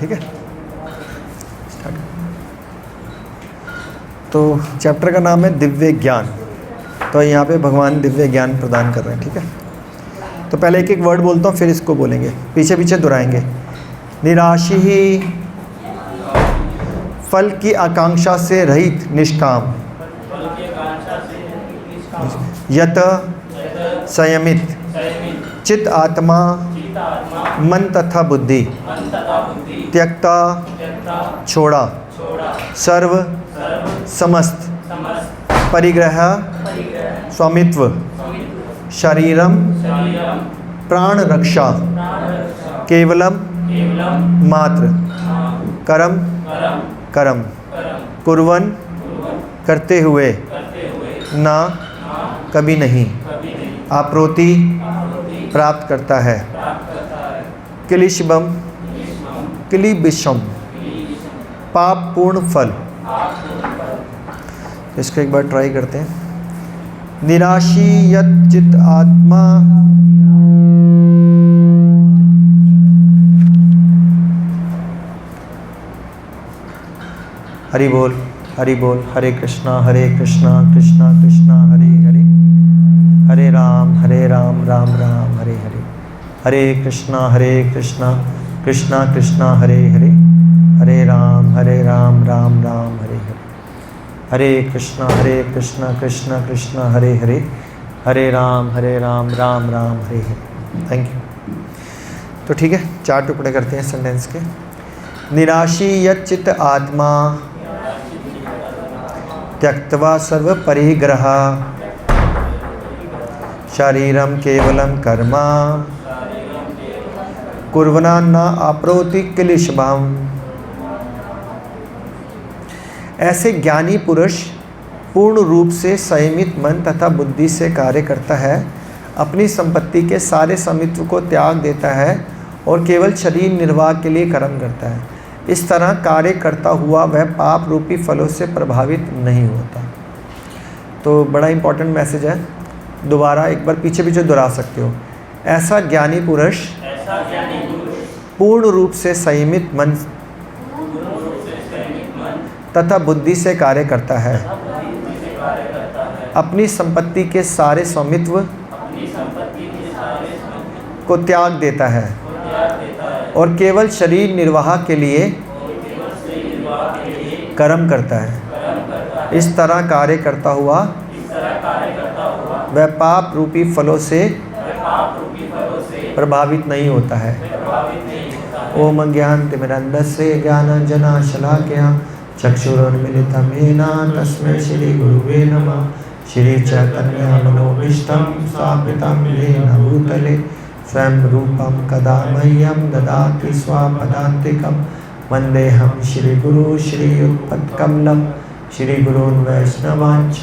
ठीक है। तो चैप्टर का नाम है दिव्य ज्ञान। तो यहाँ पे भगवान दिव्य ज्ञान प्रदान कर रहे हैं, ठीक है। तो पहले एक एक वर्ड बोलता हूँ, फिर इसको बोलेंगे, पीछे पीछे दोहराएंगे। निराशी ही, फल की आकांक्षा से रहित, निष्काम। यत संयमित, चित आत्मा, मन तथा बुद्धि। त्यक्ता, छोड़ा, सर्व, समस्त। परिग्रह, स्वामित्व। शरीरम, प्राण रक्षा। केवलम, मात्र। करम, कर्म। कुर्वन्, करते हुए। ना, कभी नहीं। आप्रोति, प्राप्त करता है। क्लिशबम, क्लिबिशम, पाप पूर्ण फल। इसको एक बार ट्राई करते हैं। निराशी यत चित आत्मा, हरि बोल, हरि बोल। हरे कृष्णा कृष्णा कृष्णा हरे हरे, हरे राम राम राम हरे हरे। हरे कृष्णा कृष्णा कृष्णा हरे हरे, हरे राम राम राम हरे हरे। हरे कृष्णा कृष्णा कृष्णा हरे हरे, हरे राम राम राम हरे हरे। Thank you. तो ठीक है, 4 टुकड़े करते हैं सेंटेंस के। निराशी यच्चित आत्मा, त्यक्त्वा सर्व परिग्रह। शरीरम केवलम कर्मा, कुर्वना न आप्रोति क्लिशभाम। ऐसे ज्ञानी पुरुष पूर्ण रूप से संयमित मन तथा बुद्धि से कार्य करता है, अपनी संपत्ति के सारे स्वामित्व को त्याग देता है और केवल शरीर निर्वाह के लिए कर्म करता है। इस तरह कार्य करता हुआ वह पाप रूपी फलों से प्रभावित नहीं होता। तो बड़ा इंपॉर्टेंट मैसेज है, दोबारा एक बार पीछे पीछे दोहरा सकते हो। ऐसा ज्ञानी पुरुष पूर्ण रूप से संयमित मन तथा बुद्धि से कार्य करता है, अपनी संपत्ति के सारे स्वामित्व को त्याग देता है और केवल शरीर निर्वाह के लिए कर्म करता है। इस तरह कार्य करता हुआ वह पाप रूपी फलों से प्रभावित नहीं होता है। ओम अज्ञानतिमिरन्धस्य ज्ञानाञ्जनशलाकया चक्षुरुन्मीलितं येन तस्मै श्री गुरुवे नमः। श्री चैतन्य मनोभीष्टं स्थापितं येन भूतले स्वयं रूपं कदा मह्यं ददाति स्वपदान्तिकं। वन्देऽहं श्रीगुरुं श्रीयुतपत्कमलं, श्रीगुरून् वैष्णवांश्च।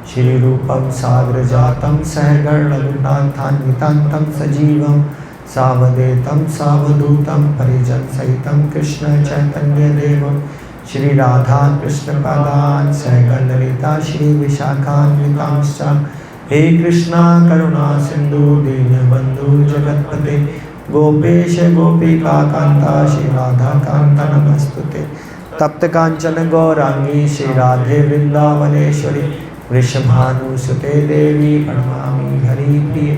श्रीरूपं साग्रजातं सहगण रघुनाथान्वितं सजीवं सावधूतं सावधूतं परिजनसहितं कृष्ण चैतन्यदेवं। श्री राधा कृष्ण पादान् सहगण ललिता श्री विशाखान्वितांश्च। हे कृष्णा करुणा सिंधु दीनबंधु जगतपते, गोपेश गोपिका कांता श्री राधा कांत नमस्तुते। तप्त कांचन गौरांगी श्री राधे वृंदावनेश्वरी, वृषभानुसुते देवी प्रणमामि हरिप्रिये।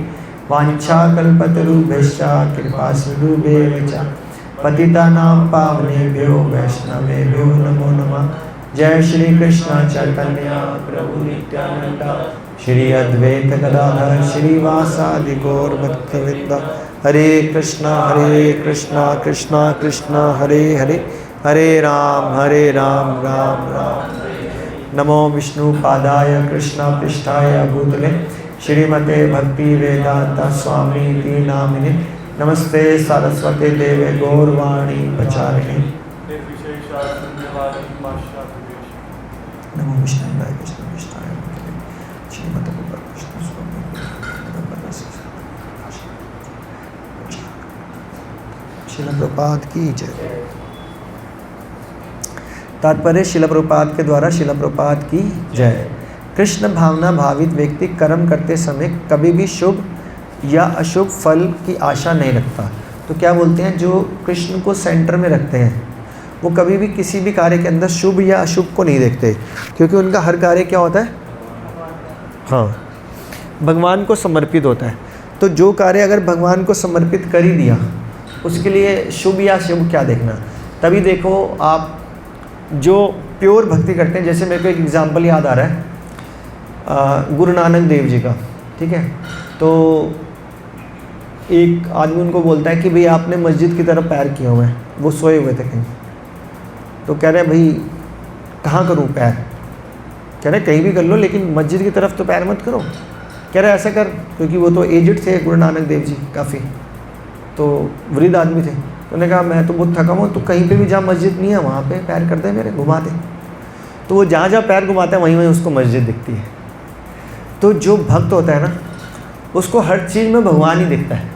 वाञ्छाकल्पतरुभ्यश्च कृपा सिन्धुभ्येव च पतितानां पावनेभ्यो वैष्णवेभ्यो नमो नमः। जय श्री कृष्ण चैतन्य प्रभु नित्यानंद, श्री अद्वैत गदाधर श्रीवासादि गौर भक्तवृंद। हरे कृष्णा कृष्णा कृष्णा हरे हरे, हरे राम राम राम। नमो विष्णु पादाय कृष्ण पृष्ठाय भूतले, श्रीमते भक्ति वेदांत स्वामी ती नामिने। नमस्ते सरस्वती देवे गौरवाणी प्रचारिणे। नमो विष्णुदाय कृष्ण पृष्ठाय भूतले, श्रीमते कृष्ण स्वामी। श्रील प्रभुपाद की जय। तात्पर्य श्रील प्रभुपाद के द्वारा श्रील प्रभुपाद की जय। कृष्ण भावना भावित व्यक्ति कर्म करते समय कभी भी शुभ या अशुभ फल की आशा नहीं रखता। तो क्या बोलते हैं, जो कृष्ण को सेंटर में रखते हैं वो कभी भी किसी भी कार्य के अंदर शुभ या अशुभ को नहीं देखते, क्योंकि उनका हर कार्य क्या होता है, हाँ, भगवान को समर्पित होता है। तो जो कार्य अगर भगवान को समर्पित कर ही दिया, उसके लिए शुभ या शुभ क्या देखना। तभी देखो आप जो प्योर भक्ति करते हैं, जैसे मेरे को एक एग्जाम्पल याद आ रहा है गुरु नानक देव जी का, ठीक है। तो एक आदमी उनको बोलता है कि भाई आपने मस्जिद की तरफ पैर किए हुए हैं, वो सोए हुए थे कहीं, तो कह रहे हैं भाई कहाँ करूँ पैर, कह रहे कहीं भी कर लो लेकिन मस्जिद की तरफ तो पैर मत करो। कह रहे ऐसा कर, क्योंकि वो तो एजड थे गुरु नानक देव जी, काफ़ी तो वृद्ध आदमी थे। तो उन्होंने कहा मैं तो बहुत थका हूँ, तो कहीं पे भी जहाँ मस्जिद नहीं है वहाँ पे पैर कर दे मेरे, घुमा दे। तो वो जहाँ जहाँ पैर घुमाते हैं वहीं वहीं उसको मस्जिद दिखती है। तो जो भक्त होता है ना, उसको हर चीज़ में भगवान ही दिखता है।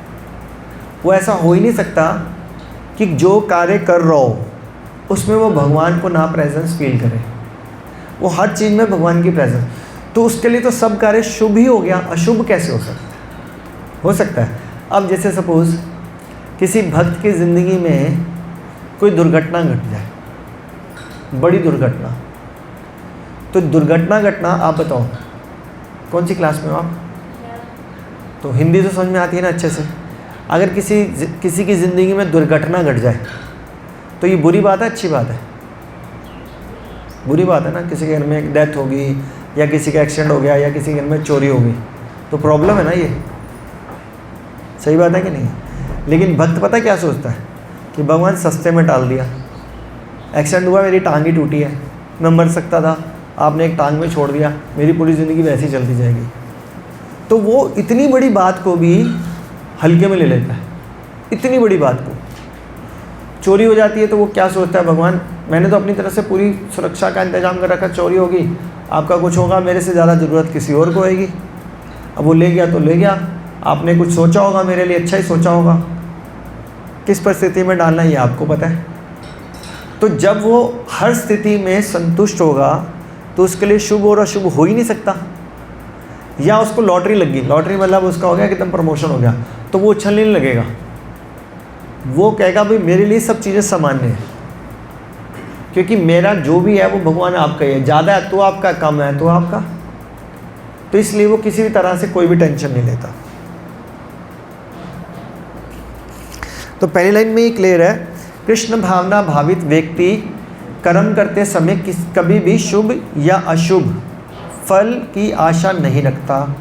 वो ऐसा हो ही नहीं सकता कि जो कार्य कर रहा हो उसमें वो भगवान को ना प्रेजेंस फील करे। वो हर चीज़ में भगवान की प्रेजेंस, तो उसके लिए तो सब कार्य शुभ ही हो गया, अशुभ कैसे हो सकता है, हो सकता है। अब जैसे सपोज़ किसी भक्त की ज़िंदगी में कोई दुर्घटना घट जाए, बड़ी दुर्घटना, तो दुर्घटना घटना, आप बताओ कौन सी क्लास में हो आप, तो हिंदी तो समझ में आती है ना अच्छे से। अगर किसी की ज़िंदगी में दुर्घटना घट जाए तो ये बुरी बात है, अच्छी बात है, बुरी बात है ना। किसी के घर में एक डेथ होगी, या किसी का एक्सीडेंट हो गया, या किसी के घर में चोरी होगी, तो प्रॉब्लम है ना, ये सही बात है कि नहीं। लेकिन भक्त पता क्या सोचता है कि भगवान सस्ते में टाल दिया, एक्सीडेंट हुआ, मेरी टांग ही टूटी है, मैं मर सकता था, आपने एक टांग में छोड़ दिया, मेरी पूरी ज़िंदगी वैसे ही चलती जाएगी। तो वो इतनी बड़ी बात को भी हल्के में ले लेता है, इतनी बड़ी बात को। चोरी हो जाती है तो वो क्या सोचता है, भगवान मैंने तो अपनी तरफ से पूरी सुरक्षा का इंतजाम कर रखा, चोरी होगी, आपका कुछ होगा, मेरे से ज़्यादा ज़रूरत किसी और को होगी। अब वो ले गया तो ले गया, आपने कुछ सोचा होगा, मेरे लिए अच्छा ही सोचा होगा, किस परिस्थिति में डालना है ये आपको पता है। तो जब वो हर स्थिति में संतुष्ट होगा तो उसके लिए शुभ और अशुभ हो ही नहीं सकता। या उसको लॉटरी लग गई, लॉटरी मतलब उसका हो गया कि एकदम प्रमोशन हो गया, तो वो उछलने नहीं लगेगा, वो कहेगा भाई मेरे लिए सब चीज़ें सामान्य हैं, क्योंकि मेरा जो भी है वो भगवान आपका ही है, ज़्यादा है तो आपका, कम है तो आपका। तो इसलिए वो किसी भी तरह से कोई भी टेंशन नहीं लेता। तो पहली लाइन में ही क्लियर है, कृष्ण भावना भावित व्यक्ति कर्म करते समय कभी भी शुभ या अशुभ फल की आशा नहीं रखता,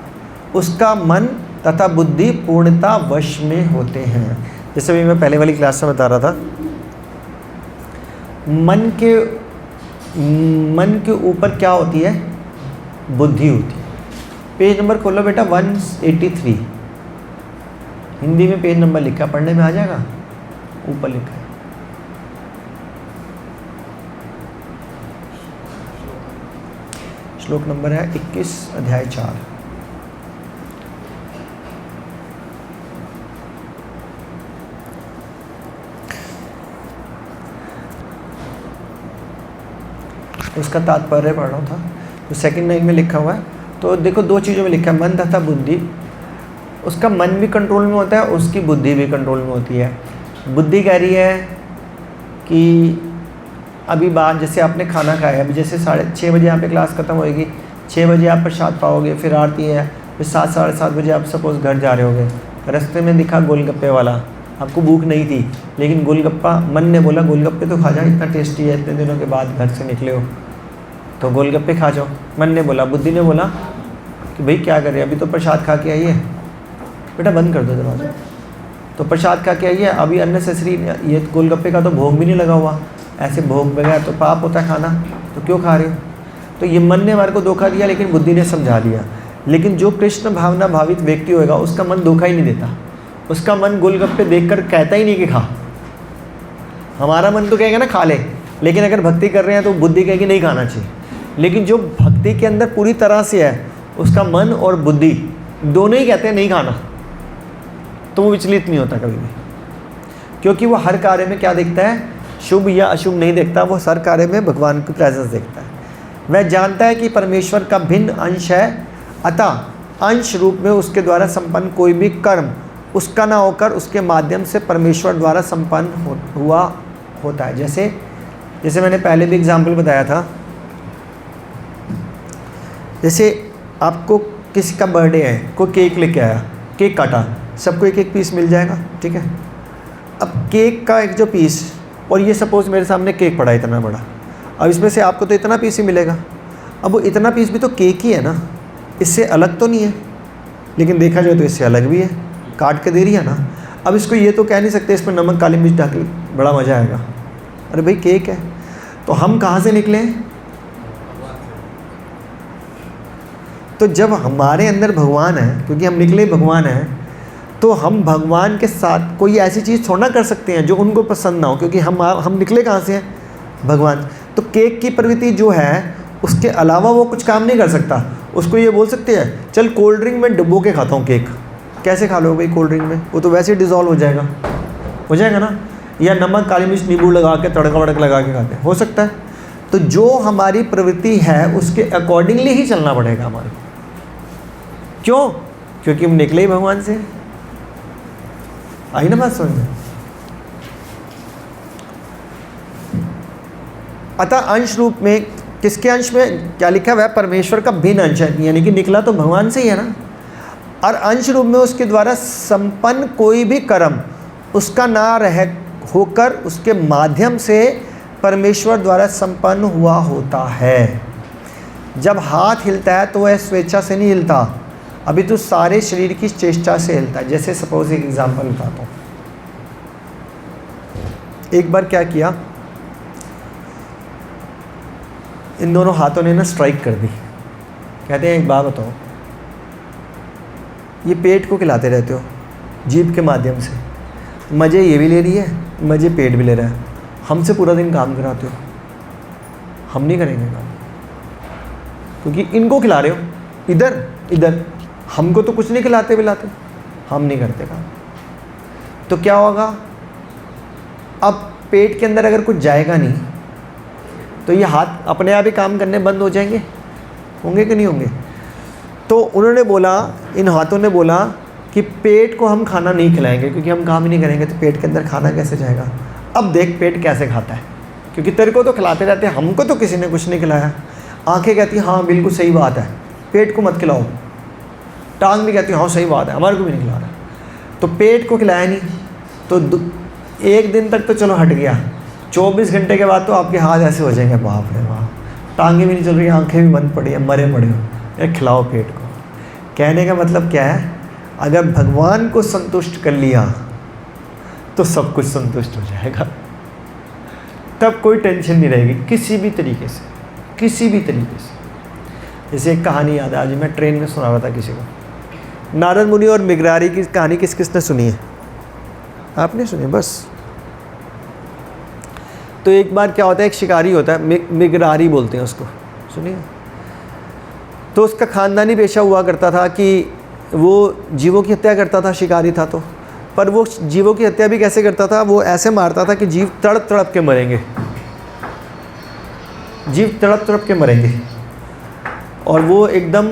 उसका मन तथा बुद्धि पूर्णता वश में होते हैं। जैसे भी मैं पहले वाली क्लास में बता रहा था, मन के ऊपर क्या होती है, बुद्धि होती है। पेज नंबर खोलो बेटा 183, हिंदी में पेज नंबर लिखा, पढ़ने में आ जाएगा, ऊपर लिखा है। श्लोक नंबर है 21, अध्याय 4। उसका तात्पर्य पढ़ रहा था, तो सेकंड लाइन में लिखा हुआ है। तो देखो दो चीज़ों में लिखा है, मन तथा बुद्धि। उसका मन भी कंट्रोल में होता है, उसकी बुद्धि भी कंट्रोल में होती है। बुद्धि कह रही है कि अभी बात, जैसे आपने खाना खाया, अभी जैसे 6:30 बजे यहाँ पे क्लास ख़त्म होएगी, 6 बजे आप प्रसाद पाओगे, फिर आरती है, फिर 7, 7:30 बजे आप सपोज़ घर जा रहे होगे, रास्ते में दिखा गोलगप्पे वाला, आपको भूख नहीं थी, लेकिन गोलगप्पा, मन ने बोला गोलगप्पे तो खा जाओ, इतना टेस्टी है, इतने दिनों के बाद घर से निकले हो तो गोलगप्पे खा जाओ। मन ने बोला, बुद्धि ने बोला कि भाई क्या करें, अभी तो प्रसाद खा के आइए, बेटा बंद कर दो दरवाज़ा, तो प्रसाद खा के आइए, अभी अननेसेसरी, ये गोलगप्पे का तो भोग भी नहीं लगा हुआ, ऐसे भोग बगैर तो पाप होता है खाना, तो क्यों खा रहे हो। तो ये मन ने हमारे को धोखा दिया, लेकिन बुद्धि ने समझा दिया। लेकिन जो कृष्ण भावना भावित व्यक्ति होएगा, उसका मन धोखा ही नहीं देता, उसका मन गोलगप्पे देखकर कहता ही नहीं कि खा। हमारा मन तो कहेगा ना खा ले, लेकिन अगर भक्ति कर रहे हैं तो बुद्धि कहेगी नहीं खाना चाहिए। लेकिन जो भक्ति के अंदर पूरी तरह से है, उसका मन और बुद्धि दोनों ही कहते हैं नहीं खाना, तो वो विचलित नहीं होता कभी भी, क्योंकि वो हर कार्य में क्या देखता है, शुभ या अशुभ नहीं देखता, वो हर कार्य में भगवान की प्रेजेंस देखता है। वह जानता है कि परमेश्वर का भिन्न अंश है, अतः अंश रूप में उसके द्वारा संपन्न कोई भी कर्म उसका ना होकर उसके माध्यम से परमेश्वर द्वारा संपन्न हुआ होता है। जैसे मैंने पहले भी एग्जाम्पल बताया था, जैसे आपको किसी का बर्थडे है, कोई केक लेके आया, केक काटा, सबको एक एक पीस मिल जाएगा, ठीक है। अब केक का एक जो पीस, और ये सपोज़ मेरे सामने केक पड़ा है इतना बड़ा, अब इसमें से आपको तो इतना पीस ही मिलेगा। अब वो इतना पीस भी तो केक ही है ना, इससे अलग तो नहीं है, लेकिन देखा जाए तो इससे अलग भी है, काट के दे रही है ना। अब इसको ये तो कह नहीं सकते इसमें नमक काली मिर्च डाल के बड़ा मज़ा आएगा, अरे भाई केक है। तो हम कहाँ से निकले? तो जब हमारे अंदर भगवान है, क्योंकि हम निकले भगवान हैं, तो हम भगवान के साथ कोई ऐसी चीज़ थोड़ा कर सकते हैं जो उनको पसंद ना हो, क्योंकि हम निकले कहाँ से हैं? भगवान। तो केक की प्रवृत्ति जो है उसके अलावा वो कुछ काम नहीं कर सकता। उसको ये बोल सकते हैं चल कोल्ड ड्रिंक में डुबो के खाता हूँ केक, कैसे खा लो भाई कोल्ड ड्रिंक में, वो तो वैसे ही डिज़ोल्व हो जाएगा ना। या नमक काली मिर्च नींबू लगा के तड़का वड़का लगा के खाते हैं, हो सकता है। तो जो हमारी प्रवृत्ति है उसके अकॉर्डिंगली ही चलना पड़ेगा हमारे को। क्यों? क्योंकि हम निकले ही भगवान से। आई ना बात समझ में? अतः अंश रूप में, किसके अंश में क्या लिखा हुआ है? परमेश्वर का भिन्न अंश है, यानी कि निकला तो भगवान से ही है ना। और अंश रूप में उसके द्वारा संपन्न कोई भी कर्म उसका ना रह होकर उसके माध्यम से परमेश्वर द्वारा संपन्न हुआ होता है। जब हाथ हिलता है तो वह स्वेच्छा से नहीं हिलता, अभी तो सारे शरीर की चेष्टा से हिलता है। जैसे सपोज एक एग्जांपल बताता हूँ। एक बार क्या किया, इन दोनों हाथों ने ना स्ट्राइक कर दी। कहते हैं एक बात बताओ, ये पेट को खिलाते रहते हो जीभ के माध्यम से, मज़े ये भी ले रही है, मज़े पेट भी ले रहा है, हमसे पूरा दिन काम कराते हो, हम नहीं करेंगे काम, क्योंकि इनको खिला रहे हो इधर, हमको तो कुछ नहीं खिलाते पिलाते, हम नहीं करते काम। तो क्या होगा? अब पेट के अंदर अगर कुछ जाएगा नहीं तो ये हाथ अपने आप ही काम करने बंद हो जाएंगे, होंगे कि नहीं होंगे? तो उन्होंने बोला, इन हाथों ने बोला कि पेट को हम खाना नहीं खिलाएंगे, क्योंकि हम काम ही नहीं करेंगे तो पेट के अंदर खाना कैसे जाएगा। अब देख पेट कैसे खाता है, क्योंकि तेरे को तो खिलाते रहते हैं, हमको तो किसी ने कुछ नहीं खिलाया। आंखें कहती हाँ बिल्कुल सही बात है, पेट को मत खिलाओ। टांग भी कहती हाँ सही बात है, हमारे को भी नहीं खिला रहा। तो पेट को खिलाया नहीं तो एक दिन तक तो चलो हट गया, 24 घंटे के बाद तो आपके हाथ ऐसे हो जाएंगे, बाप रे बाप, टांगें भी नहीं चल रही, आंखें भी बंद पड़ी हैं, मरे पड़े हो, खिलाओ पेट को। कहने का मतलब क्या है? अगर भगवान को संतुष्ट कर लिया तो सब कुछ संतुष्ट हो जाएगा, तब कोई टेंशन नहीं रहेगी किसी भी तरीके से, किसी भी तरीके से। जैसे एक कहानी याद है, आज मैं ट्रेन में सुना रहा था किसी को, नारद मुनि और मिगरारी की कहानी। किसने सुनी है? आपने सुनी? बस। तो एक बार क्या होता है, एक शिकारी होता है, मिगरारी बोलते हैं उसको, सुनिए। तो उसका ख़ानदानी पेशा हुआ करता था कि वो जीवों की हत्या करता था, शिकारी था तो। पर वो जीवों की हत्या भी कैसे करता था? वो ऐसे मारता था कि जीव तड़प तड़प के मरेंगे, जीव तड़प तड़प के मरेंगे, और वो एकदम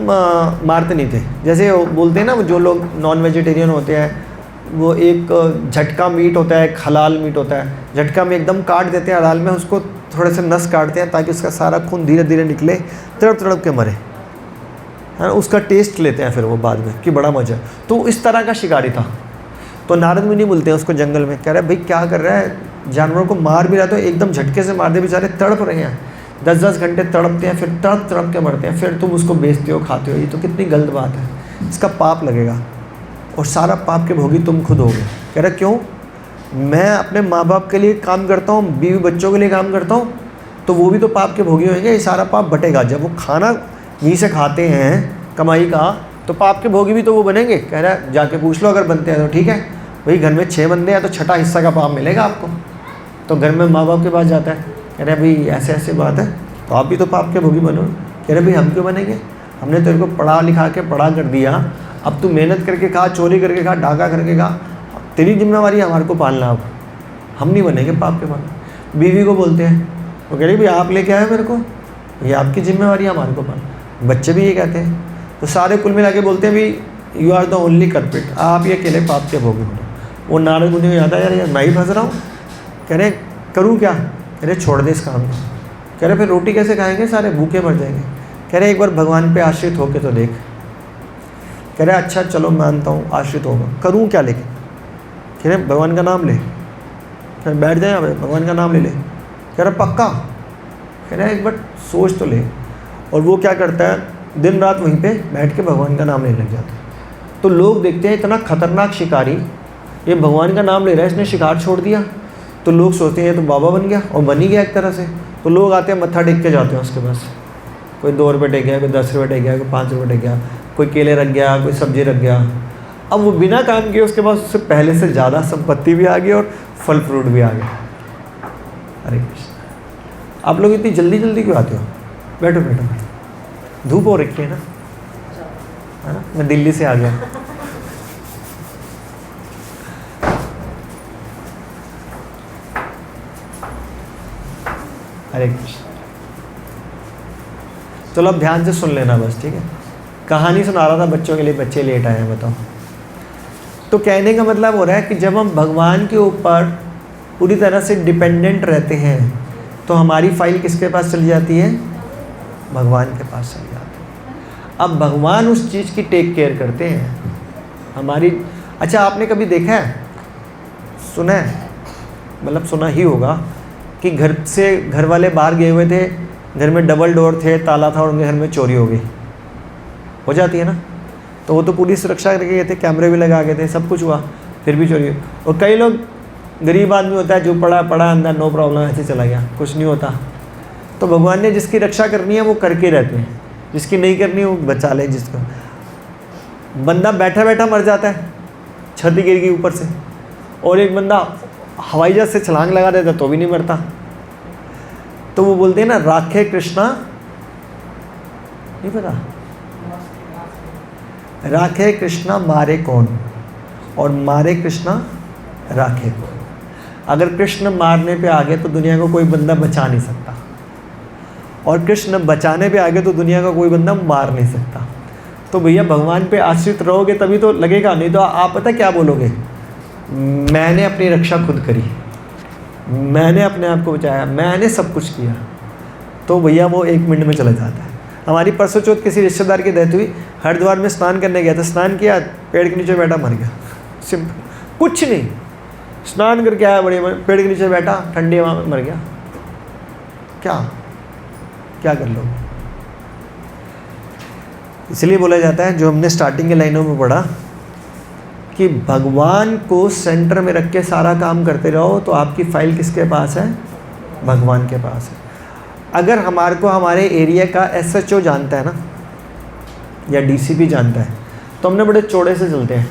मारते नहीं थे। जैसे बोलते हैं ना, जो लोग नॉन वेजिटेरियन होते हैं, वो एक झटका मीट होता है, एक हलाल मीट होता है। झटका में एकदम काट देते हैं, हलाल में उसको थोड़े से नस काटते हैं ताकि उसका सारा खून धीरे धीरे निकले, तड़प तड़प के मरे, है ना। उसका टेस्ट लेते हैं फिर वो बाद में कि बड़ा मज़ा। तो इस तरह का शिकारी था। तो नारद मुनि बोलते हैं उसको जंगल में, कह रहा है भाई क्या कर रहा है, जानवरों को मार भी रहा तो एकदम झटके से मार दे, बेचारे तड़प रहे हैं, 10-10 घंटे तड़पते हैं, फिर तड़प तड़प के मरते हैं, फिर तुम उसको बेचते हो, खाते हो, ये तो कितनी गलत बात है, इसका पाप लगेगा और सारा पाप के भोगी तुम खुद होगे। कह रहा क्यों? मैं अपने माँ बाप के लिए काम करता हूँ, बीवी बच्चों के लिए काम करता हूँ, तो वो भी तो पाप के भोगी होंगे, ये सारा पाप बटेगा। जब वो खाना यहीं से खाते हैं कमाई का, तो पाप के भोगी भी तो वो बनेंगे। कह रहा है जाके पूछ लो, अगर बनते हैं तो ठीक है भाई, घर में 6 बंदे हैं तो 6ठा हिस्सा का पाप मिलेगा आपको। तो घर में माँ बाप के पास जाता है, कह रहे भाई ऐसे ऐसे बात है, तो आप भी तो पाप के भोगी बनो। कह रहे भाई हम क्यों बनेंगे, हमने तेरे को पढ़ा लिखा के बड़ा कर दिया, अब तू मेहनत करके खा, चोरी करके खा, डाका करके खा, तेरी जिम्मेवारी है हमारे को पालना, अब हम नहीं बनेंगे पाप के भोगी। बीवी को बोलते हैं, वो कह रही भाई आप लेके आए मेरे को, ये आपकी जिम्मेवारी है हमारे को पालना। बच्चे भी ये कहते हैं। तो सारे कुल मिला के बोलते हैं भाई you are the only culprit, आप ये अकेले पाप के भोगी हो। वो नारद मुनि को याद आया, यार मैं ही फंस रहा हूँ। कह रहे करूँ क्या? कह रहे छोड़ दे इस काम को। कह रहे फिर रोटी कैसे खाएंगे, सारे भूखे मर जाएंगे। कह रहे एक बार भगवान पे आश्रित होके तो देख। कह रहे अच्छा चलो मानता हूँ आश्रित होगा, करूँ क्या लेकिन? कह रहे भगवान का नाम ले। कह रहे बैठ जाए यहाँ पे, भगवान का नाम ले ले। कह रहा पक्का? कह रहे एक बार सोच तो ले। और वो क्या करता है, दिन रात वहीं पे बैठ के भगवान का नाम लेने लग जाता है। तो लोग देखते हैं इतना खतरनाक शिकारी, ये भगवान का नाम ले रहा है, इसने शिकार छोड़ दिया। तो लोग सोचते हैं ये तो बाबा बन गया, और बन ही गया एक तरह से। तो लोग आते हैं मत्था टेक के जाते हैं उसके पास। कोई 2 रुपये टेक गया, कोई 10 रुपये टेक गया, कोई 5 रुपये टेक गया, कोई केले रख गया, कोई सब्जी रख गया। अब वो बिना काम किए उसके पास उससे पहले से ज़्यादा संपत्ति भी आ गई और फल फ्रूट भी आ गया। हरे कृष्ण। आप लोग इतनी जल्दी जल्दी क्यों आते हो? बैठो बैठो बैठो, धूप हो रखी है ना, है ना? मैं दिल्ली से आ गया। हरे कृष्ण। चलो अब ध्यान से सुन लेना बस, ठीक है? कहानी सुना रहा था बच्चों के लिए, बच्चे लेट आए हैं, बताओ। तो कहने का मतलब हो रहा है कि जब हम भगवान के ऊपर पूरी तरह से डिपेंडेंट रहते हैं तो हमारी फाइल किसके पास चली जाती है? भगवान के पास चली जाती है। अब भगवान उस चीज़ की टेक केयर करते हैं हमारी। अच्छा आपने कभी देखा है, सुना है, मतलब सुना ही होगा कि घर से घर वाले बाहर गए हुए थे, घर में डबल डोर थे, ताला था और उनके घर में चोरी हो गई, हो जाती है ना? तो वो तो पूरी सुरक्षा करके गए थे, कैमरे भी लगा गए थे, सब कुछ हुआ, फिर भी चोरी हुई। और कई लोग, गरीब आदमी होता है जो पड़ा अंदर, नो प्रॉब्लम, ऐसे चला गया, कुछ नहीं होता। तो भगवान ने जिसकी रक्षा करनी है वो करके रहते हैं, जिसकी नहीं करनी वो बचा ले। जिसका बंदा बैठा बैठा मर जाता है, छत गिर गई ऊपर से, और एक बंदा हवाई जहाज से छलांग लगा देता तो भी नहीं मरता। तो वो बोलते हैं ना, राखे कृष्णा, नहीं पता, राखे कृष्णा मारे कौन, और मारे कृष्णा राखे कौन। अगर कृष्ण मारने पे आ गए तो दुनिया को कोई बंदा बचा नहीं सकता, और कृष्ण बचाने पे आ गए तो दुनिया का कोई बंदा मार नहीं सकता। तो भैया भगवान पे आश्रित रहोगे तभी तो लगेगा, नहीं तो आप पता क्या बोलोगे, मैंने अपनी रक्षा खुद करी, मैंने अपने आप को बचाया, मैंने सब कुछ किया। तो भैया वो 1 मिनट में चला जाता है। हमारी परसों चौथ किसी रिश्तेदार की डेथ हुई, हरिद्वार में स्नान करने गया था, स्नान किया, पेड़ के नीचे बैठा, मर गया। सिंपल, कुछ नहीं, स्नान करके आया, बड़े पेड़ के नीचे बैठा, ठंडी हवा में मर गया। क्या कर लो? इसलिए बोला जाता है, जो हमने स्टार्टिंग के लाइनों में पढ़ा, कि भगवान को सेंटर में रख के सारा काम करते रहो तो आपकी फाइल किसके पास है? भगवान के पास है। अगर हमारे को हमारे एरिया का SHO जानता है ना, या DCP जानता है, तो हमने बड़े चौड़े से चलते हैं,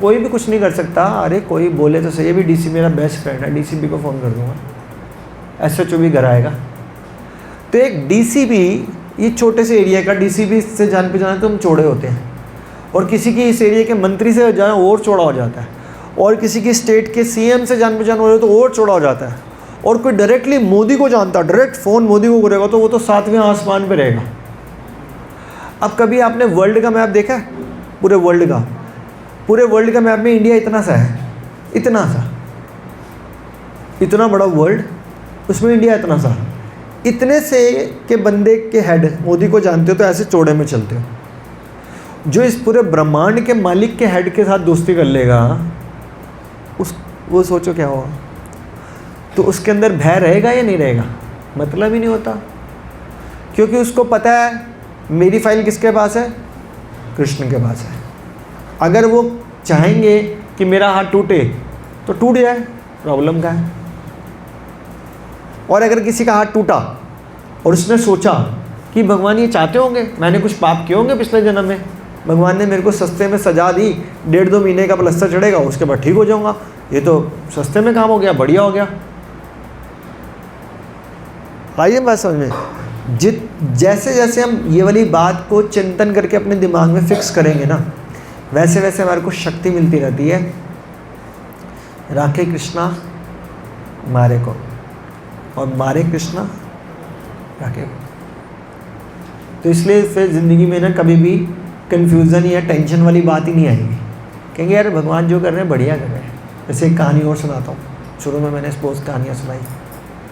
कोई भी कुछ नहीं कर सकता। अरे कोई बोले तो सही, ये भी DC मेरा बेस्ट फ्रेंड है, DCP को फ़ोन कर दूंगा, SHO भी घर आएगा। तो एक DCP, ये छोटे से एरिया का DCP से जान पहचान तो हम चौड़े होते हैं, और किसी की इस एरिया के मंत्री से जाना और चौड़ा हो जाता है, और किसी की स्टेट के CM से जान पहचान हो रहे तो और चौड़ा हो जाता है, और कोई डायरेक्टली मोदी को जानता, डायरेक्ट फ़ोन मोदी को करेगा तो वो तो 7वें आसमान पे रहेगा। अब कभी आपने वर्ल्ड का मैप देखा है? पूरे वर्ल्ड का मैप में इंडिया इतना सा है, इतना बड़ा वर्ल्ड, उसमें इंडिया इतना सा, इतने से के बंदे के हेड मोदी को जानते हो तो ऐसे चौड़े में चलते हो। जो इस पूरे ब्रह्मांड के मालिक के हेड के साथ दोस्ती कर लेगा, वो सोचो क्या होगा। तो उसके अंदर भय रहेगा या नहीं रहेगा? मतलब ही नहीं होता, क्योंकि उसको पता है मेरी फाइल किसके पास है? कृष्ण के पास है। अगर वो चाहेंगे कि मेरा हाथ टूटे तो टूट जाए, प्रॉब्लम का है। और अगर किसी का हाथ टूटा और उसने सोचा कि भगवान ये चाहते होंगे, मैंने कुछ पाप किए होंगे पिछले जन्म में, भगवान ने मेरे को सस्ते में सजा दी, 1.5-2 महीने का प्लस्तर चढ़ेगा, उसके बाद ठीक हो जाऊंगा, ये तो सस्ते में काम हो गया, बढ़िया हो गया। आइए बात समझ में, जैसे जैसे हम ये वाली बात को चिंतन करके अपने दिमाग में फिक्स करेंगे ना, वैसे वैसे हमारे को शक्ति मिलती रहती है। राखे कृष्णा मारे को, और मारे कृष्णा राखे को। तो इसलिए फिर ज़िंदगी में ना कभी भी कन्फ्यूज़न या टेंशन वाली बात ही नहीं आएगी। कहेंगे यार भगवान जो कर रहे हैं बढ़िया कर रहे हैं। जैसे एक कहानी और सुनाता हूँ। शुरू में मैंने सपोज कहानियाँ सुनाई,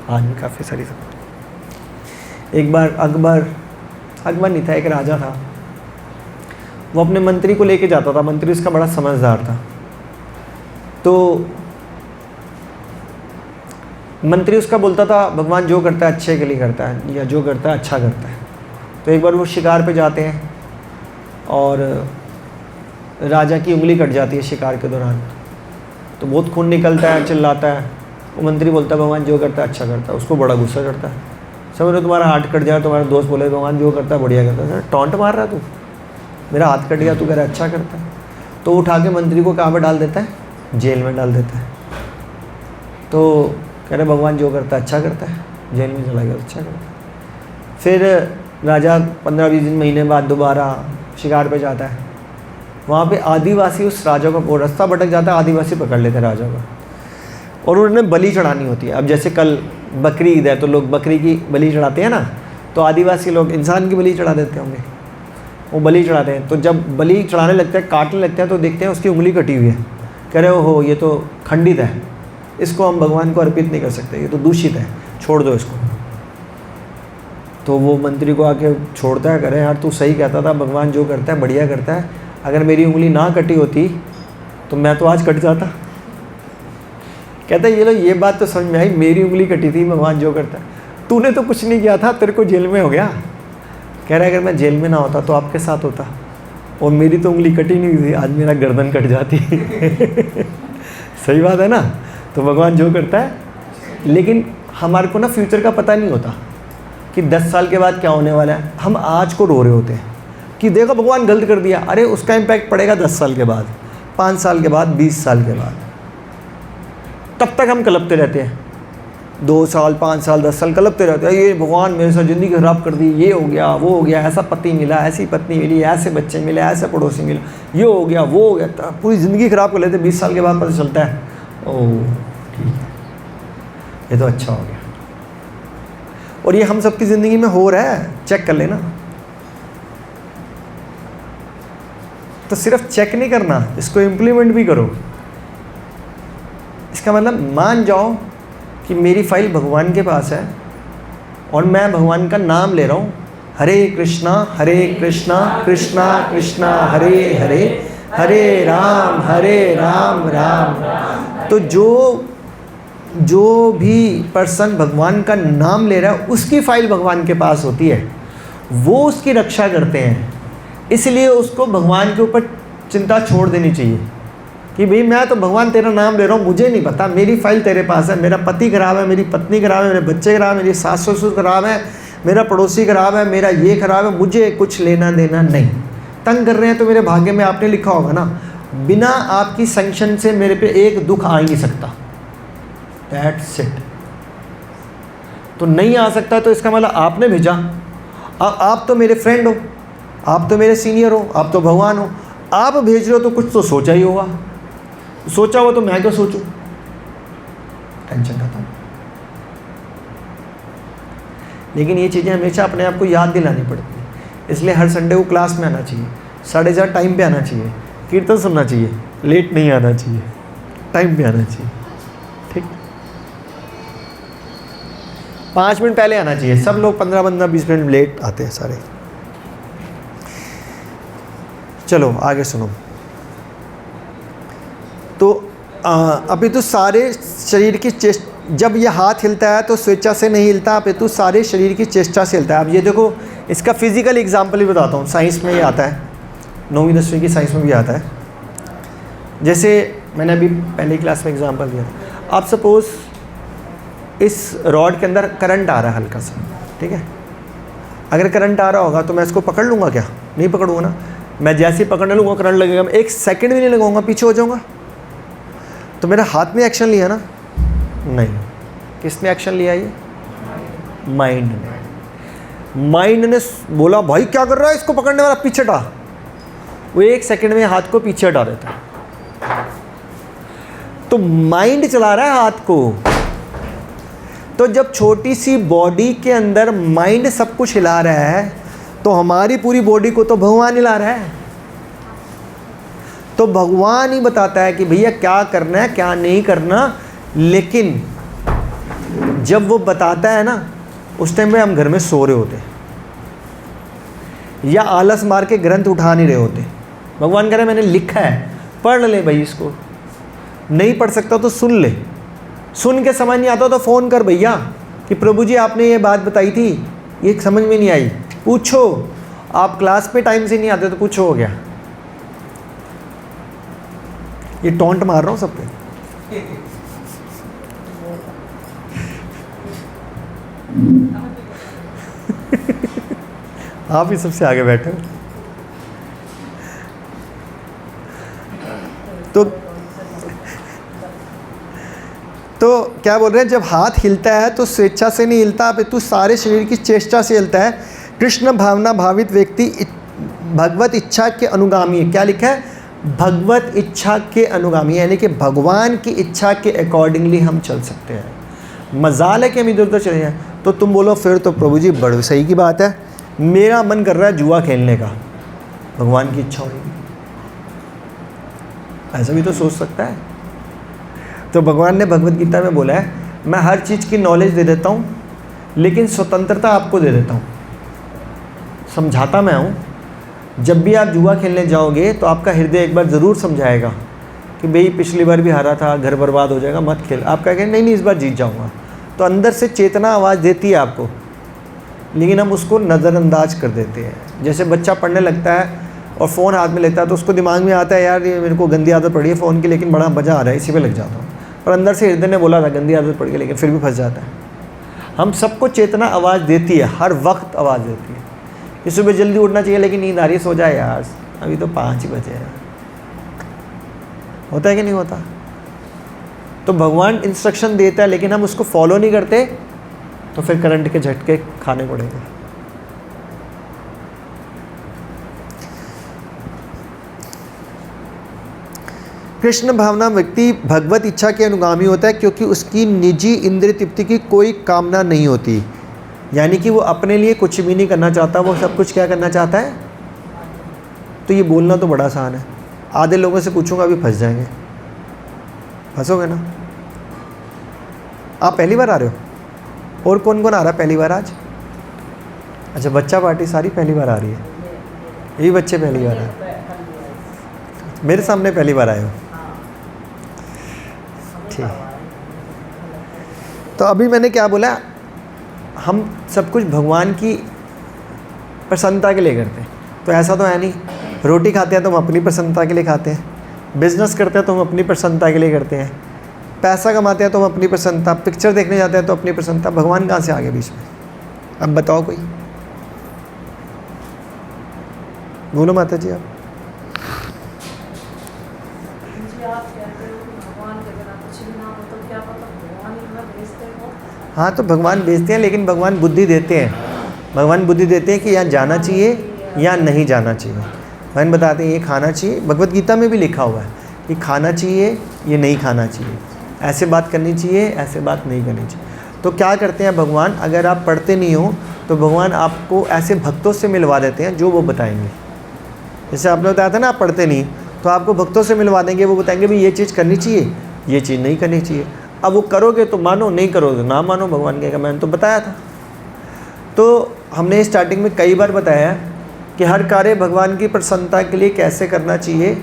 आज भी काफ़ी सारी सुनाई। एक बार अकबर नहीं था, एक राजा था। वो अपने मंत्री को लेके जाता था। मंत्री उसका बड़ा समझदार था। तो मंत्री उसका बोलता था भगवान जो करता है अच्छे के लिए करता है, या जो करता है अच्छा करता है। तो एक बार वो शिकार पे जाते हैं और राजा की उंगली कट जाती है शिकार के दौरान। तो बहुत खून निकलता है, चिल्लाता है। वो मंत्री बोलता है भगवान जो करता है अच्छा करता है। उसको बड़ा गुस्सा चढ़ता है। समझ लो तुम्हारा हाथ कट जाए, तुम्हारा दोस्त बोले भगवान जो करता है बढ़िया करता है। टॉन्ट मार रहा तू, मेरा हाथ कट गया, तू कह रहा अच्छा करता है। तो उठा के मंत्री को कहाँ पर डाल देता है? जेल में डाल देता है। तो कह रहे भगवान जो करता है अच्छा करता है, जेल में चला गया अच्छा करता है। फिर राजा 15-20 दिन महीने बाद दोबारा शिकार पे जाता है। वहाँ पे आदिवासी उस राजा को, रास्ता भटक जाता है, आदिवासी पकड़ लेते हैं राजा को और उन्होंने बलि चढ़ानी होती है। अब जैसे कल बकरी ईद है तो लोग बकरी की बलि चढ़ाते हैं ना, तो आदिवासी लोग इंसान की बलि चढ़ा देते होंगे। वो बलि चढ़ाते हैं। तो जब बलि चढ़ाने लगते हैं, काटने लगते हैं, तो देखते हैं उसकी उंगली कटी हुई है। कह रहे हो ये तो खंडित है, इसको हम भगवान को अर्पित नहीं कर सकते, ये तो दूषित है, छोड़ दो इसको। तो वो मंत्री को आके छोड़ता है, कह रहे यार तू सही कहता था, भगवान जो करता है बढ़िया करता है। अगर मेरी उंगली ना कटी होती तो मैं तो आज कट जाता। कहता है ये लो ये बात तो समझ में आई, मेरी उंगली कटी थी, भगवान जो करता है। तूने तो कुछ नहीं किया था, तेरे को जेल में हो गया। कह रहा है अगर मैं जेल में ना होता तो आपके साथ होता, और मेरी तो उंगली कटी नहीं हुई, आज मेरा गर्दन कट जाती। सही बात है ना। तो भगवान जो करता है, लेकिन हमारे को ना फ्यूचर का पता नहीं होता कि 10 साल के बाद क्या होने वाला है। हम आज को रो रहे होते हैं कि देखो भगवान गलत कर दिया। अरे उसका इम्पैक्ट पड़ेगा 10 साल के बाद, 5 साल के बाद, 20 साल के बाद। तब तक हम कलपते रहते हैं, 2 साल, 5 साल, 10 साल कलपते रहते हैं, ये भगवान मेरे साथ ज़िंदगी खराब कर दी, ये हो गया, वो हो गया, ऐसा पति मिला, ऐसी पत्नी मिली, ऐसे बच्चे मिले, ऐसे पड़ोसी मिला, ये हो गया, वो हो गया। पूरी ज़िंदगी ख़राब कर लेते। 20 साल के बाद पता चलता है ओह ठीक है, ये तो अच्छा हो गया। और ये हम सबकी ज़िंदगी में हो रहा है, चेक कर लेना। तो सिर्फ चेक नहीं करना, इसको इम्प्लीमेंट भी करो। इसका मतलब मान जाओ कि मेरी फाइल भगवान के पास है और मैं भगवान का नाम ले रहा हूँ, हरे कृष्णा कृष्णा कृष्णा हरे हरे, हरे राम राम राम। तो जो भी पर्सन भगवान का नाम ले रहा है उसकी फाइल भगवान के पास होती है, वो उसकी रक्षा करते हैं। इसलिए उसको भगवान के ऊपर चिंता छोड़ देनी चाहिए कि भाई मैं तो भगवान तेरा नाम ले रहा हूँ, मुझे नहीं पता, मेरी फाइल तेरे पास है। मेरा पति खराब है, मेरी पत्नी खराब है, मेरे बच्चे खराब है, मेरी सास ससुर खराब है, मेरा पड़ोसी खराब है, मेरा ये खराब है, मुझे कुछ लेना देना नहीं। तंग कर रहे हैं तो मेरे भाग्य में आपने लिखा होगा ना, बिना आपकी सैंक्शन से मेरे पे एक दुख आ ही नहीं सकता। That's it. तो नहीं आ सकता तो इसका मतलब आपने भेजा। आप तो मेरे फ्रेंड हो, आप तो मेरे सीनियर हो, आप तो भगवान हो, आप भेज रहे हो तो कुछ तो सोचा ही होगा। सोचा हो तो मैं क्यों सोचूं? टेंशन खत्म। लेकिन ये चीज़ें हमेशा अपने आप को याद दिलानी पड़ती है। इसलिए हर संडे को क्लास में आना चाहिए, 4:30 टाइम पे आना चाहिए, कीर्तन सुनना चाहिए, लेट नहीं आना चाहिए, टाइम पे आना चाहिए। ठीक, 5 मिनट पहले आना चाहिए। सब लोग 15-20 मिनट लेट आते हैं सारे। चलो आगे सुनो। तो अभी तो सारे शरीर की जब ये हाथ हिलता है तो स्वेच्छा से नहीं हिलता, अपितु सारे शरीर की चेष्टा से हिलता है। अब ये देखो, इसका फिजिकल एग्जाम्पल भी बताता हूँ। साइंस में ये आता है, 9वीं 10वीं की साइंस में भी आता है। जैसे मैंने अभी पहली क्लास में एग्जाम्पल दिया था। आप सपोज़ इस रॉड के अंदर करंट आ रहा है हल्का सा, ठीक है। अगर करंट आ रहा होगा तो मैं इसको पकड़ लूँगा क्या? नहीं पकड़ूँगा ना। मैं जैसे ही पकड़ने लूँगा करंट लगेगा, मैं 1 सेकंड भी नहीं लगाऊंगा, पीछे हो जाऊँगा। तो मेरा हाथ में एक्शन लिया ना? नहीं। किसने एक्शन लिया? ये माइंड ने। माइंड ने बोला भाई क्या कर रहा है, इसको पकड़ने वाला, पीछे हटा। वो 1 सेकंड में हाथ को पीछे हटा देता है। तो माइंड चला रहा है हाथ को। तो जब छोटी सी बॉडी के अंदर माइंड सब कुछ हिला रहा है, तो हमारी पूरी बॉडी को तो भगवान हिला रहा है। तो भगवान ही बताता है कि भैया क्या करना है क्या नहीं करना, लेकिन जब वो बताता है ना उस टाइम में हम घर में सो रहे होते या आलस मार के ग्रंथ उठा नहीं रहे होते। भगवान कह रहे मैंने लिखा है, पढ़ ले भाई, इसको नहीं पढ़ सकता तो सुन ले, सुन के समझ नहीं आता तो फ़ोन कर भैया कि प्रभु जी आपने ये बात बताई थी, ये समझ में नहीं आई, पूछो। आप क्लास पे टाइम से नहीं आते तो पूछो, हो गया। ये टॉन्ट मार रहा हूँ सब पे। आप ही सबसे आगे बैठे हो। तो क्या बोल रहे हैं, जब हाथ हिलता है तो स्वेच्छा से नहीं हिलता, अपितु सारे शरीर की चेष्टा से हिलता है। कृष्ण भावना भावित व्यक्ति भगवत इच्छा के अनुगामी है। क्या लिखा है? भगवत इच्छा के अनुगामी, यानी कि भगवान की इच्छा के अकॉर्डिंगली हम चल सकते हैं। मजाल है कि हम इधर उधर चले जाएं। तो तुम बोलो फिर तो प्रभु जी बड़ी सही की बात है, मेरा मन कर रहा है जुआ खेलने का, भगवान की इच्छा होगी, ऐसा भी तो सोच सकता है। तो भगवान ने भगवत गीता में बोला है, मैं हर चीज़ की नॉलेज दे देता हूँ लेकिन स्वतंत्रता आपको दे देता हूँ, समझाता मैं हूँ। जब भी आप जुआ खेलने जाओगे तो आपका हृदय एक बार ज़रूर समझाएगा कि भाई पिछली बार भी हारा था, घर बर्बाद हो जाएगा, मत खेल। आप कहेंगे नहीं नहीं इस बार जीत जाऊँगा। तो अंदर से चेतना आवाज़ देती है आपको, लेकिन हम उसको नज़रअंदाज कर देते हैं। जैसे बच्चा पढ़ने लगता है और फ़ोन हाथ में लेता है तो उसको दिमाग में आता है यार ये मेरे को गंदी आदत पड़ी है फ़ोन की, लेकिन बड़ा मज़ा आ रहा है, इसी पे लग जाता हूँ। और अंदर से हृदय ने बोला था गंदी आदत पड़ गई, लेकिन फिर भी फंस जाता है। हम सबको चेतना आवाज़ देती है, हर वक्त आवाज़ देती है कि सुबह जल्दी उठना चाहिए, लेकिन नींद आ रही है, सो जाए यार, अभी तो 5 ही बजे हैं। होता है कि नहीं होता? तो भगवान इंस्ट्रक्शन देता है लेकिन हम उसको फॉलो नहीं करते तो फिर करंट के झटके खाने पड़ेंगे। कृष्ण भावना व्यक्ति भगवत इच्छा के अनुगामी होता है क्योंकि उसकी निजी इंद्रिय तृप्ति की कोई कामना नहीं होती, यानी कि वो अपने लिए कुछ भी नहीं करना चाहता, वो सब कुछ क्या करना चाहता है। तो ये बोलना तो बड़ा आसान है, आधे लोगों से पूछूंगा अभी फंस जाएंगे। फंसोगे ना? आप पहली बार आ रहे हो? और कौन कौन आ रहा है पहली बार आज? अच्छा, बच्चा पार्टी सारी पहली बार आ रही है, यही बच्चे पहली बार आए, मेरे सामने पहली बार आए हो। ठीक, तो अभी मैंने क्या बोला, हम सब कुछ भगवान की प्रसन्नता के लिए करते हैं। तो ऐसा तो है नहीं, रोटी खाते हैं तो हम अपनी प्रसन्नता के लिए खाते हैं, बिजनेस करते हैं तो हम अपनी प्रसन्नता के लिए करते हैं, पैसा कमाते हैं तो हम अपनी प्रसन्नता, पिक्चर देखने जाते हैं तो अपनी प्रसन्नता। भगवान कहाँ से आ गए बीच में? अब बताओ कोई, बोलो माता जी आप। हाँ, तो भगवान भेजते हैं लेकिन भगवान बुद्धि देते हैं। भगवान बुद्धि देते हैं कि यहाँ जाना चाहिए या नहीं जाना चाहिए। भगवान बताते हैं ये खाना चाहिए, भगवत गीता में भी लिखा हुआ है कि खाना चाहिए ये नहीं खाना चाहिए, ऐसे बात करनी चाहिए ऐसे बात नहीं करनी चाहिए। तो क्या करते हैं भगवान, अगर आप पढ़ते नहीं हो तो भगवान आपको ऐसे भक्तों से मिलवा देते हैं जो वो बताएंगे। जैसे आपने बताया था ना, आप पढ़ते नहीं तो आपको भक्तों से मिलवा देंगे, वो बताएंगे भी ये चीज़ करनी चाहिए ये चीज़ नहीं करनी चाहिए। अब वो करोगे तो मानो, नहीं करोगे ना मानो, भगवान कहेगा मैंने तो बताया था। तो हमने स्टार्टिंग में कई बार बताया कि हर कार्य भगवान की प्रसन्नता के लिए कैसे करना चाहिए।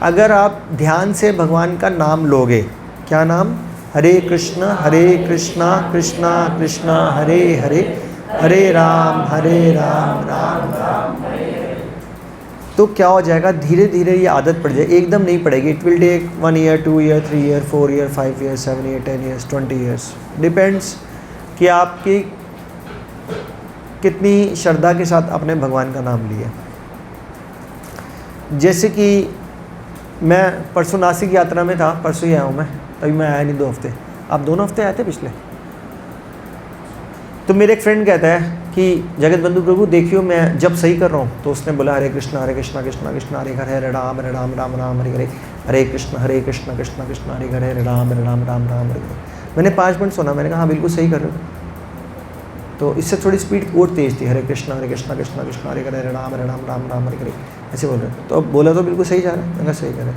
अगर आप ध्यान से भगवान का नाम लोगे, क्या नाम? हरे कृष्णा कृष्णा कृष्णा हरे हरे, हरे राम राम राम हरे। तो क्या हो जाएगा, धीरे धीरे ये आदत पड़ जाएगी, एकदम नहीं पड़ेगी। It will take 1 year 2 year 3 year 4 year 5 year 7 year 10 years 20 years, depends कि आपकी कितनी श्रद्धा के साथ आपने भगवान का नाम लिया। जैसे कि मैं परसों नासिक यात्रा में था, परसों ही आया हूँ मैं, तभी मैं आया नहीं 2 हफ्ते। आप 2 हफ्ते आए थे पिछले। तो मेरे एक फ्रेंड कहता है कि जगत बंधु प्रभु देखियो मैं जब सही कर रहा हूँ, तो उसने बोला हरे कृष्णा कृष्णा कृष्णा हरे हरे, हरे राम राम राम हरे हरे, हरे कृष्णा कृष्णा कृष्णा हरे हरे, हरे राम राम राम हरे हरे। मैंने 5 मिनट सुना, मैंने कहा हाँ बिल्कुल सही कर रहे हो। तो इससे थोड़ी स्पीड और तेज़ थी, हरे कृष्णा कृष्णा कृष्णा हरे हरे, हरे राम राम राम हरे हरे, ऐसे बोल रहे थे। तो अब बोला तो बिल्कुल सही जा रहा है, मैंने कहा सही कर रहे।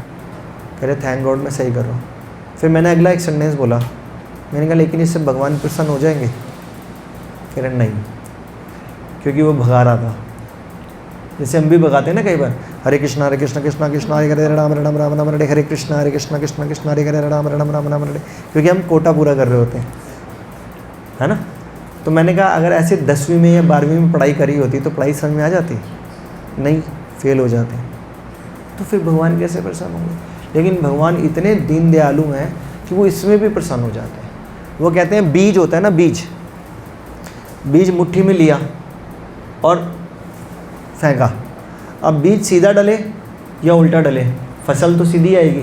कह रहे थैंक गॉड मैं सही कर रहा हूँ। फिर मैंने अगला एक सेंटेंस बोला, मैंने कहा लेकिन इससे भगवान प्रसन्न हो जाएंगे? कह रहे नहीं, क्योंकि वो भगा रहा था। जैसे हम भी भगाते हैं ना कई बार, हरे कृष्णा कृष्णा कृष्णा हरे हरे राम राम राम राम हरे हरे कृष्णा कृष्णा कृष्णा हरे हरे राम राम राम राम हरे, क्योंकि हम कोटा पूरा कर रहे होते हैं, है ना। तो मैंने कहा अगर ऐसे 10वीं में या 12वीं में पढ़ाई करी होती तो पढ़ाई समझ में आ जाती? नहीं, फेल हो जाते। तो फिर भगवान कैसे प्रसन्न होंगे? लेकिन भगवान इतने दीन दयालु हैं कि वो इसमें भी प्रसन्न हो जाते हैं। वो कहते हैं बीज होता है ना, बीज मुट्ठी में लिया और फेंका। अब बीज सीधा डले या उल्टा डले, फसल तो सीधी आएगी।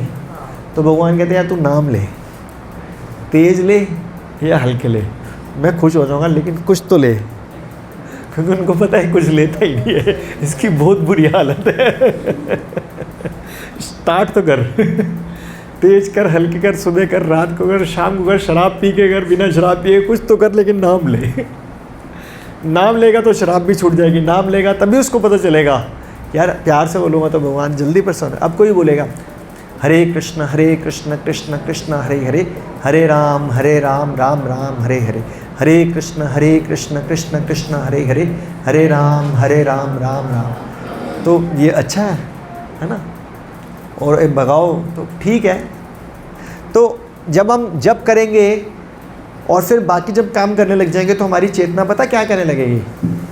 तो भगवान कहते हैं यार तू नाम ले, तेज ले या हल्के ले, मैं खुश हो जाऊंगा, लेकिन कुछ तो ले। क्योंकि उनको पता है कुछ लेता ही नहीं है, इसकी बहुत बुरी हालत है। स्टार्ट तो कर, तेज कर, हल्के कर, सुबह कर, रात को कर, शाम को कर, शराब पी के कर, बिना शराब पिए कुछ तो कर, लेकिन नाम ले। नाम लेगा तो शराब भी छूट जाएगी, नाम लेगा तभी उसको पता चलेगा। यार प्यार से बोलूँगा तो भगवान जल्दी प्रसन्न है। अब कोई बोलेगा हरे कृष्ण कृष्ण कृष्ण हरे हरे, हरे राम राम राम हरे हरे, हरे कृष्ण कृष्ण कृष्ण हरे हरे, हरे राम राम राम। तो ये अच्छा है ना। और एक भगाओ तो ठीक है। तो जब हम जप करेंगे और फिर बाकी जब काम करने लग जाएंगे तो हमारी चेतना पता क्या करने लगेगी?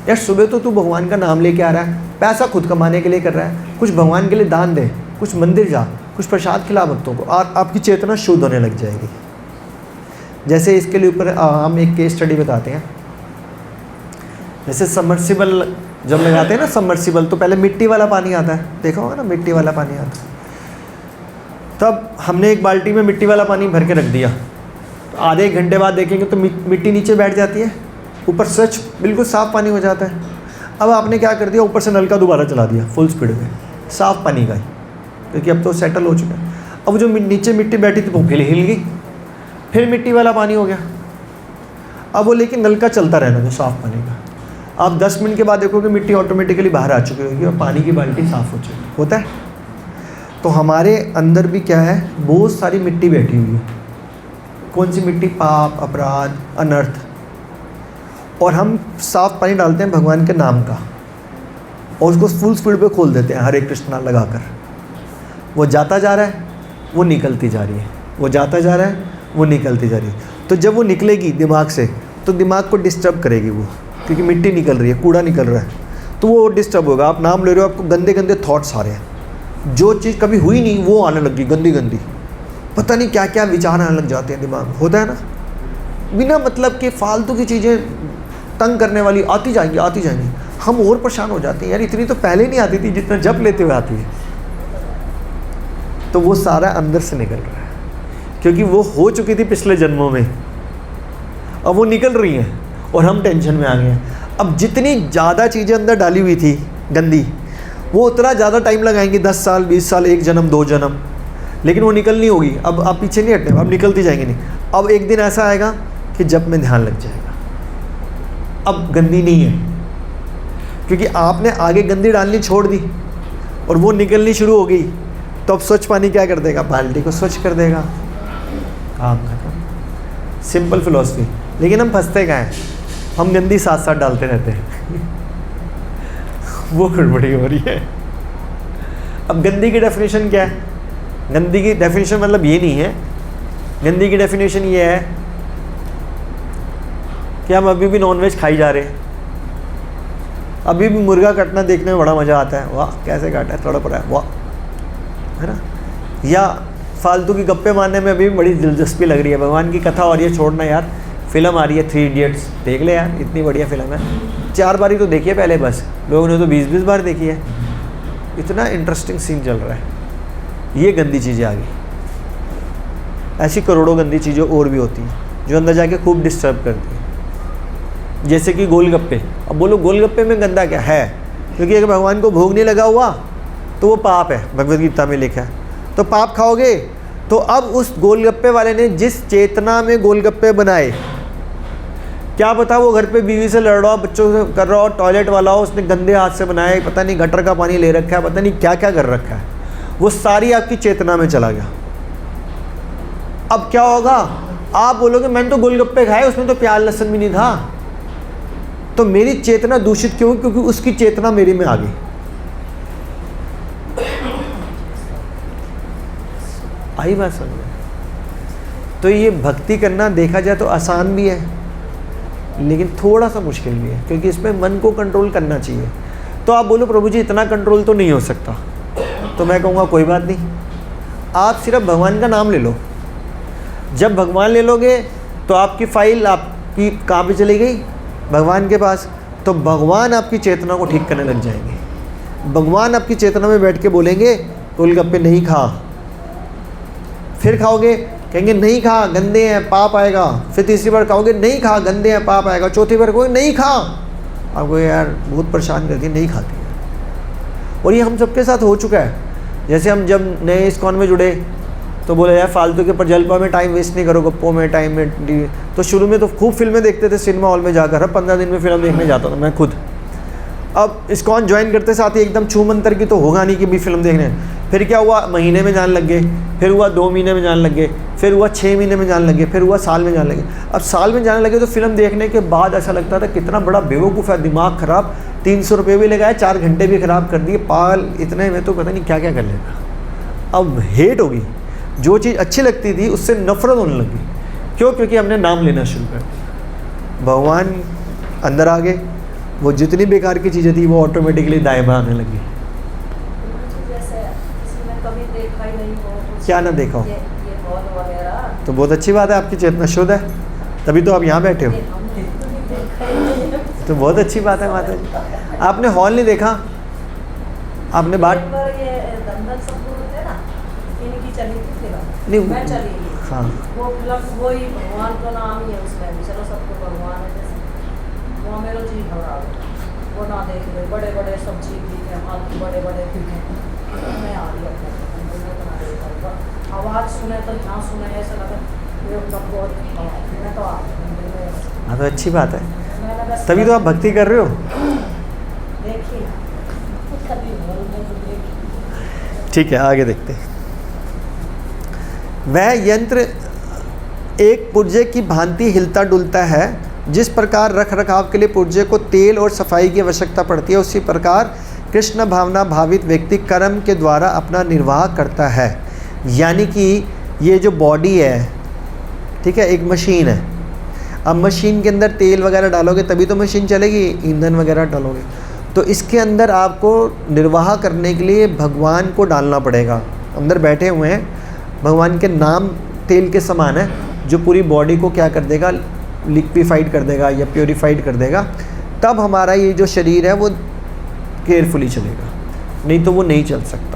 यार सुबह तो तू भगवान का नाम लेके आ रहा है, पैसा खुद कमाने के लिए कर रहा है, कुछ भगवान के लिए दान दे, कुछ मंदिर जा, कुछ प्रसाद खिला भक्तों को, और आपकी चेतना शुद्ध होने लग जाएगी। जैसे इसके लिए ऊपर हम एक केस स्टडी बताते हैं। जैसे सबमर्सिबल जब लगाते हैं ना, सबमर्सिबल तो पहले मिट्टी वाला पानी आता है, देखा होगा ना, मिट्टी वाला पानी आता है। तब हमने एक बाल्टी में मिट्टी वाला पानी भर के रख दिया, तो आधे एक घंटे बाद देखेंगे तो मिट्टी नीचे बैठ जाती है, ऊपर स्वच्छ बिल्कुल साफ़ पानी हो जाता है। अब आपने क्या कर दिया, ऊपर से नल का दोबारा चला दिया फुल स्पीड में, साफ़ पानी का ही, क्योंकि अब तो सेटल हो चुका है। अब जो नीचे मिट्टी बैठी थी वो हिल गई, फिर मिट्टी वाला पानी हो गया। अब वो लेकिन नल का चलता रहना जो साफ़ पानी का, आप 10 मिनट के बाद देखोगे मिट्टी ऑटोमेटिकली बाहर आ चुकी होगी और पानी की बाल्टी साफ़ हो चुकी होता है। तो हमारे अंदर भी क्या है, बहुत सारी मिट्टी बैठी हुई है। कौन सी मिट्टी? पाप, अपराध, अनर्थ। और हम साफ पानी डालते हैं भगवान के नाम का और उसको फुल स्पीड पे खोल देते हैं हरे कृष्णा लगाकर। वो जाता जा रहा है, वो निकलती जा रही है, वो जाता जा रहा है, वो निकलती जा रही है। तो जब वो निकलेगी दिमाग से तो दिमाग को डिस्टर्ब करेगी वो, क्योंकि मिट्टी निकल रही है, कूड़ा निकल रहा है, तो वो डिस्टर्ब होगा। आप नाम ले रहे हो, आपको गंदे गंदे थॉट्स आ रहे हैं, जो चीज़ कभी हुई नहीं वो आने लगी, गंदी गंदी, पता नहीं क्या क्या विचार आने लग जाते हैं दिमाग में, होता है ना। बिना मतलब के फालतू की चीज़ें तंग करने वाली आती जाएंगी। हम और परेशान हो जाते हैं, यार इतनी तो पहले नहीं आती थी जितना जप लेते हुए आती है। तो वो सारा अंदर से निकल रहा है, क्योंकि वो हो चुकी थी पिछले जन्मों में, अब वो निकल रही हैं और हम टेंशन में आ गए हैं। अब जितनी ज़्यादा चीज़ें अंदर डाली हुई थी गंदी, वो उतना ज़्यादा टाइम लगाएंगी, 10 साल 20 साल, 1 जन्म 2 जन्म, लेकिन वो निकलनी होगी। अब आप पीछे नहीं हटने, अब निकलती जाएंगी नहीं। अब एक दिन ऐसा आएगा कि जप में ध्यान लग जाएगा, अब गंदी नहीं है, क्योंकि आपने आगे गंदी डालनी छोड़ दी और वो निकलनी शुरू हो गई। तो अब स्वच्छ पानी क्या कर देगा? बाल्टी को स्वच्छ कर देगा, काम खत्म। Simple philosophy. लेकिन हम फंसते क्या हैं, हम गंदी साथ साथ डालते रहते हैं। वो गड़बड़ी हो रही है। अब गंदी की डेफिनेशन क्या है? गंदी की डेफिनेशन मतलब ये नहीं है, गंदी की डेफिनेशन ये है कि हम अभी भी नॉनवेज खाई जा रहे हैं, अभी भी मुर्गा कटना देखने में बड़ा मज़ा आता है, वाह कैसे काटा है, तड़प रहा है, वाह, है ना। या फालतू की गप्पे मारने में अभी भी बड़ी दिलचस्पी लग रही है। भगवान की कथा और ये छोड़ना यार, फिल्म आ रही है 3 इडियट्स, देख ले यार, इतनी बढ़िया फिल्म है, 4 बार ही तो देखी है पहले, बस लोगों ने तो 20-20 बार देखी है। इतना इंटरेस्टिंग सीन चल रहा है। ये गंदी चीज़ें आ गई। ऐसी करोड़ों गंदी चीज़ें और भी होती हैं जो अंदर जाके खूब डिस्टर्ब करती हैं। जैसे कि गोलगप्पे। अब बोलो गोलगप्पे में गंदा क्या है? क्योंकि अगर भगवान को भोग नहीं लगा हुआ तो वो पाप है, भगवद गीता में लिखा है। तो पाप खाओगे तो अब उस गोलगप्पे वाले ने जिस चेतना में गोलगप्पे बनाए, क्या पता वो घर पे बीवी से लड़ रहा हो, बच्चों से कर रहा हो, टॉयलेट वाला हो, उसने गंदे हाथ से बनाया है, पता नहीं गटर का पानी ले रखा है, पता नहीं क्या क्या कर रखा है, वो सारी आपकी चेतना में चला गया। अब क्या होगा, आप बोलोगे मैंने तो गोलगप्पे खाए, उसमें तो प्याज लहसुन भी नहीं था, तो मेरी चेतना दूषित क्यों? क्योंकि उसकी चेतना मेरी में आ गई। आई बात समझ में? तो ये भक्ति करना देखा जाए तो आसान भी है, लेकिन थोड़ा सा मुश्किल भी है, क्योंकि इसमें मन को कंट्रोल करना चाहिए। तो आप बोलो प्रभु जी इतना कंट्रोल तो नहीं हो सकता, तो मैं कहूँगा कोई बात नहीं, आप सिर्फ भगवान का नाम ले लो। जब भगवान ले लोगे तो आपकी फाइल आपकी कहाँ पे चली गई? भगवान के पास। तो भगवान आपकी चेतना को ठीक करने लग जाएंगे। भगवान आपकी चेतना में बैठ के बोलेंगे गोलगप्पे नहीं खा, फिर खाओगे कहेंगे नहीं खा गंदे हैं पाप आएगा, फिर तीसरी बार खाओगे नहीं खा गंदे हैं पाप आएगा, चौथी बार कहोगे नहीं खा, आपको यार बहुत परेशान करती है, नहीं खाती है। और ये हम सबके साथ हो चुका है। जैसे हम जब नए इस्कॉन में जुड़े तो बोले यार फालतू के प्रजल्पा में टाइम वेस्ट नहीं करो, गप्पों में टाइम में। तो शुरू में तो खूब फिल्में देखते थे सिनेमा हॉल में जाकर, हर 15 दिन में फिल्म देखने जाता था मैं खुद। अब इस्कॉन ज्वाइन करते साथ ही एकदम छू मंतर की तो होगा नहीं कि भी फिल्म देखने। फिर क्या हुआ, महीने में जाने लग गए, फिर हुआ 2 महीने में जाने लग गए, फिर हुआ 6 महीने में जाने लगे, फिर हुआ साल में जाने लगे। अब साल में जाने लगे तो फिल्म देखने के बाद ऐसा लगता था कितना बड़ा बेवकूफ़ है, दिमाग ख़राब, 300 रुपये भी लगाए, 4 घंटे भी ख़राब कर दिए, पागल, इतने में तो पता नहीं क्या क्या कर लेगा। अब हेट होगी, जो चीज़ अच्छी लगती थी उससे नफरत होने लगी। क्यों? क्योंकि हमने नाम लेना शुरू कर दिया, भगवान अंदर आ गए, वो जितनी बेकार की चीज़ें थी वो ऑटोमेटिकली दाएं बाएं आने लगी। क्या ना देखा हो? तो बहुत अच्छी बात है, आपकी चेतना शुद्ध है, तभी तो आप यहाँ बैठे हो। तो बहुत अच्छी बात है माता जी। आपने हॉल नहीं देखा, आपने बात नहीं, हाँ वो फिल्म वही भगवान का नाम ही है उसमें भी, चलो सबको भगवान है जैसे वो मेरा जी घबरा गया, वो ना देख रहे बड़े बड़े सब चीज दिखे, हाथ बड़े बड़े दिखे, मैं आ रही हूँ आवाज़ सुने तो जहाँ सुने ऐसा लगा मैं तो आ गई। हाँ तो अच्छी बात है, तभी तो आप भक्ति कर रहे हो। देखिए ठीक है आगे देखते हैं। वह यंत्र एक पुर्जे की भांति हिलता डुलता है, जिस प्रकार रख रखाव के लिए पुर्जे को तेल और सफाई की आवश्यकता पड़ती है, उसी प्रकार कृष्ण भावना भावित व्यक्ति कर्म के द्वारा अपना निर्वाह करता है। यानी कि ये जो बॉडी है, ठीक है, एक मशीन है। अब मशीन के अंदर तेल वगैरह डालोगे तभी तो मशीन चलेगी, ईंधन वगैरह डालोगे, तो इसके अंदर आपको निर्वाह करने के लिए भगवान को डालना पड़ेगा। अंदर बैठे हुए हैं, भगवान के नाम तेल के समान है, जो पूरी बॉडी को क्या कर देगा, लिक्विफाइड कर देगा या प्योरीफाइड कर देगा। तब हमारा ये जो शरीर है वो केयरफुली चलेगा, नहीं तो वो नहीं चल सकता।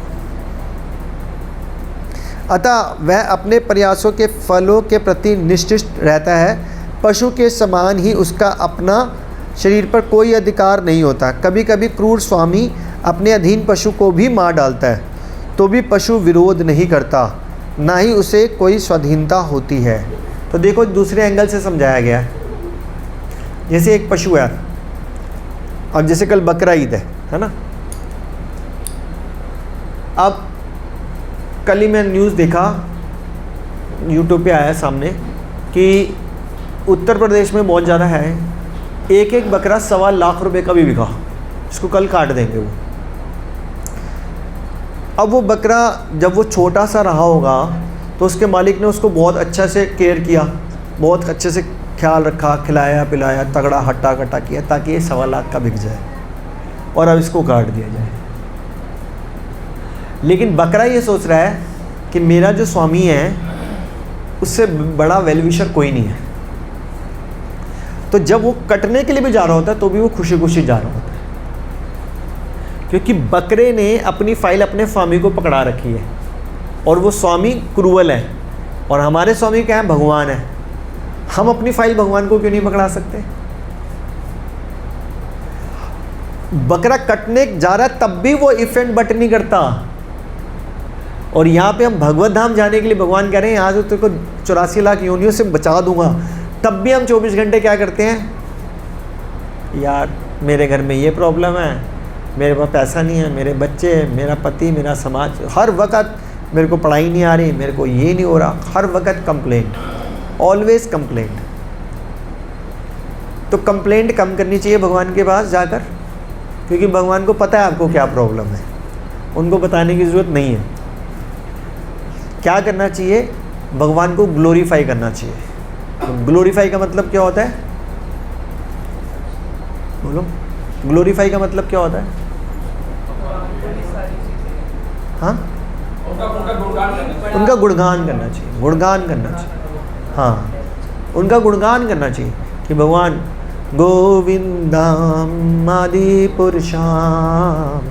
अतः वह अपने प्रयासों के फलों के प्रति निष्ठित रहता है। पशु के समान ही उसका अपना शरीर पर कोई अधिकार नहीं होता। कभी कभी क्रूर स्वामी अपने अधीन पशु को भी मार डालता है, तो भी पशु विरोध नहीं करता, ना ही उसे कोई स्वाधीनता होती है। तो देखो दूसरे एंगल से समझाया गया है। जैसे एक पशु है, अब जैसे कल बकरा ईद है ना। अब कल ही मैं न्यूज़ देखा, यूट्यूब पे आया सामने कि उत्तर प्रदेश में बहुत ज़्यादा है, एक एक बकरा 1.25 लाख रुपए का भी बिका, इसको कल काट देंगे वो। अब वो बकरा जब वो छोटा सा रहा होगा तो उसके मालिक ने उसको बहुत अच्छा से केयर किया, बहुत अच्छे से ख्याल रखा, खिलाया पिलाया, तगड़ा हट्टा कट्टा किया ताकि ये 1.25 लाख का बिक जाए, और अब इसको काट दिया जाए। लेकिन बकरा ये सोच रहा है कि मेरा जो स्वामी है उससे बड़ा वेलविशर कोई नहीं है। तो जब वो कटने के लिए भी जा रहा होता है तो भी वो खुशी खुशी जा रहा होता है, क्योंकि बकरे ने अपनी फाइल अपने स्वामी को पकड़ा रखी है, और वो स्वामी क्रूअल है, और हमारे स्वामी क्या है, भगवान है। हम अपनी फाइल भगवान को क्यों नहीं पकड़ा सकते? बकरा कटने जा रहा है तब भी वो इफ एंड बट नहीं करता। और यहाँ पे हम भगवत धाम जाने के लिए भगवान कह रहे हैं यहाँ से तेरे को 84 लाख योनियों से बचा दूंगा, तब भी हम 24 घंटे क्या करते हैं, यार मेरे घर में ये प्रॉब्लम है, मेरे पास पैसा नहीं है, मेरे बच्चे, मेरा पति, मेरा समाज, हर वक्त मेरे को पढ़ाई नहीं आ रही, मेरे को ये नहीं हो रहा, हर वक्त कंप्लेंट, ऑलवेज कंप्लेंट। तो कंप्लेंट कम करनी चाहिए भगवान के पास जाकर, क्योंकि भगवान को पता है आपको क्या प्रॉब्लम है, उनको बताने की ज़रूरत नहीं है। क्या करना चाहिए, भगवान को ग्लोरीफाई करना चाहिए। तो ग्लोरीफाई का मतलब क्या होता है, बोलो, ग्लोरीफाई का मतलब क्या होता है? हाँ, उनका गुणगान करना चाहिए, गुणगान करना चाहिए। हाँ, उनका गुणगान करना चाहिए कि भगवान गोविंदम आदि पुरुषाम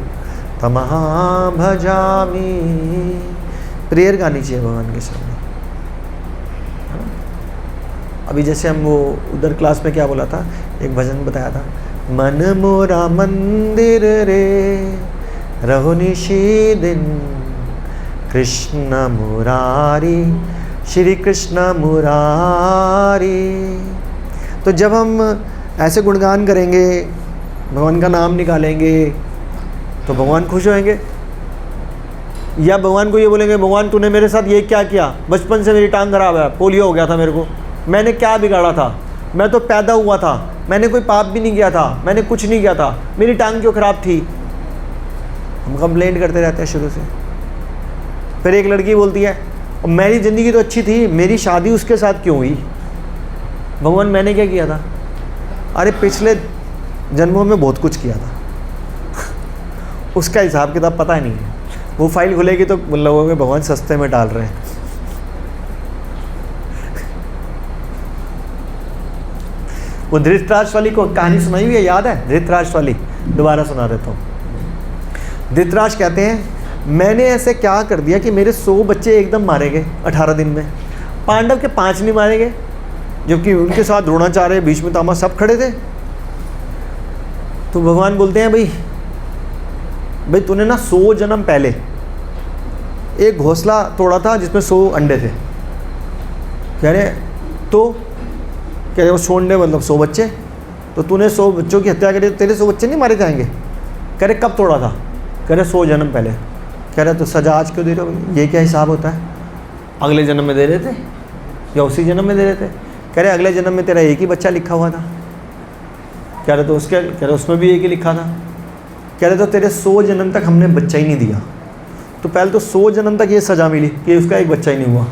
तमहा भजामि। प्रेयर गानी चाहिए भगवान के सामने। अभी जैसे हम वो उधर क्लास में क्या बोला था, एक भजन बताया था, मन मोरा मंदिर रे रहो निशी दिन, कृष्ण मुरारी श्री कृष्ण मुरारी। तो जब हम ऐसे गुणगान करेंगे, भगवान का नाम निकालेंगे, तो भगवान खुश होंगे। या भगवान को ये बोलेंगे, भगवान तूने मेरे साथ ये क्या किया, बचपन से मेरी टांग खराब है, पोलियो हो गया था मेरे को, मैंने क्या बिगाड़ा था, मैं तो पैदा हुआ था, मैंने कोई पाप भी नहीं किया था, मैंने कुछ नहीं किया था, मेरी टांग क्यों खराब थी। हम कंप्लेंट करते रहते हैं शुरू से। फिर एक लड़की बोलती है, मेरी ज़िंदगी तो अच्छी थी, मेरी शादी उसके साथ क्यों हुई, भगवान मैंने क्या किया था। अरे पिछले जन्मों में बहुत कुछ किया था उसका हिसाब किताब पता ही नहीं है। वो फाइल खुलेगी तो लोगों के भगवान सस्ते में डाल रहे हैं। वो धृतराष्ट्र वाली को कहानी सुनाई हुई है, याद है धृतराष्ट्र वाली, दोबारा सुना देता हूँ। धृतराष्ट्र कहते हैं, मैंने ऐसे क्या कर दिया कि मेरे 100 बच्चे एकदम मारे गए 18 दिन में, पांडव के 5 नहीं मारे गए, जबकि उनके साथ द्रोणाचार्य, भीष्म पितामह सब खड़े थे। तो भगवान बोलते हैं, भाई तूने ना 100 जन्म पहले एक घोंसला तोड़ा था जिसमें 100 अंडे थे। कह रहे तो कह रहे वो 100 अंडे मतलब 100 बच्चे, तो तूने 100 बच्चों की हत्या करी तो तेरे 100 बच्चे नहीं मारे जाएंगे। कह रहे कब तोड़ा था, कह रहे 100 जन्म पहले। कह रहे तो सजा आज क्यों दे रहे हो, ये क्या हिसाब होता है, अगले जन्म में दे रहे थे या उसी जन्म में दे रहे थे। कह रहे अगले जन्म में तेरा एक ही बच्चा लिखा हुआ था। कह रहे तो उसके, कह रहे उसमें भी एक ही लिखा था। कह रहे तो तेरे 100 जन्म तक हमने बच्चा ही नहीं दिया, तो पहले तो 100 जन्म तक ये सज़ा मिली कि उसका एक बच्चा ही नहीं हुआ,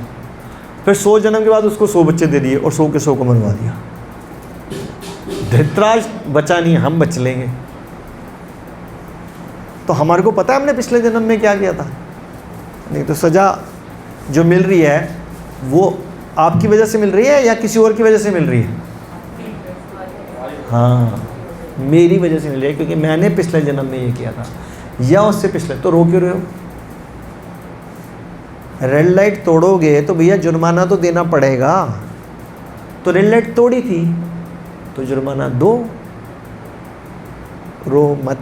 फिर 100 जन्म के बाद उसको 100 बच्चे दे दिए और 100 के 100 को मरवा दिया। धृतराष्ट्र बचा नहीं, हम बच लेंगे। तो हमारे को पता है हमने पिछले जन्म में क्या किया था। नहीं तो सज़ा जो मिल रही है वो आपकी वजह से मिल रही है या किसी और की वजह से मिल रही है। हाँ, मेरी वजह से मिल रही है, क्योंकि मैंने पिछले जन्म में ये किया था या उससे पिछले। तो रो क्यों रहे हो, रेड लाइट तोड़ोगे तो भैया जुर्माना तो देना पड़ेगा। तो रेड लाइट तोड़ी थी तो जुर्माना दो, रो मत।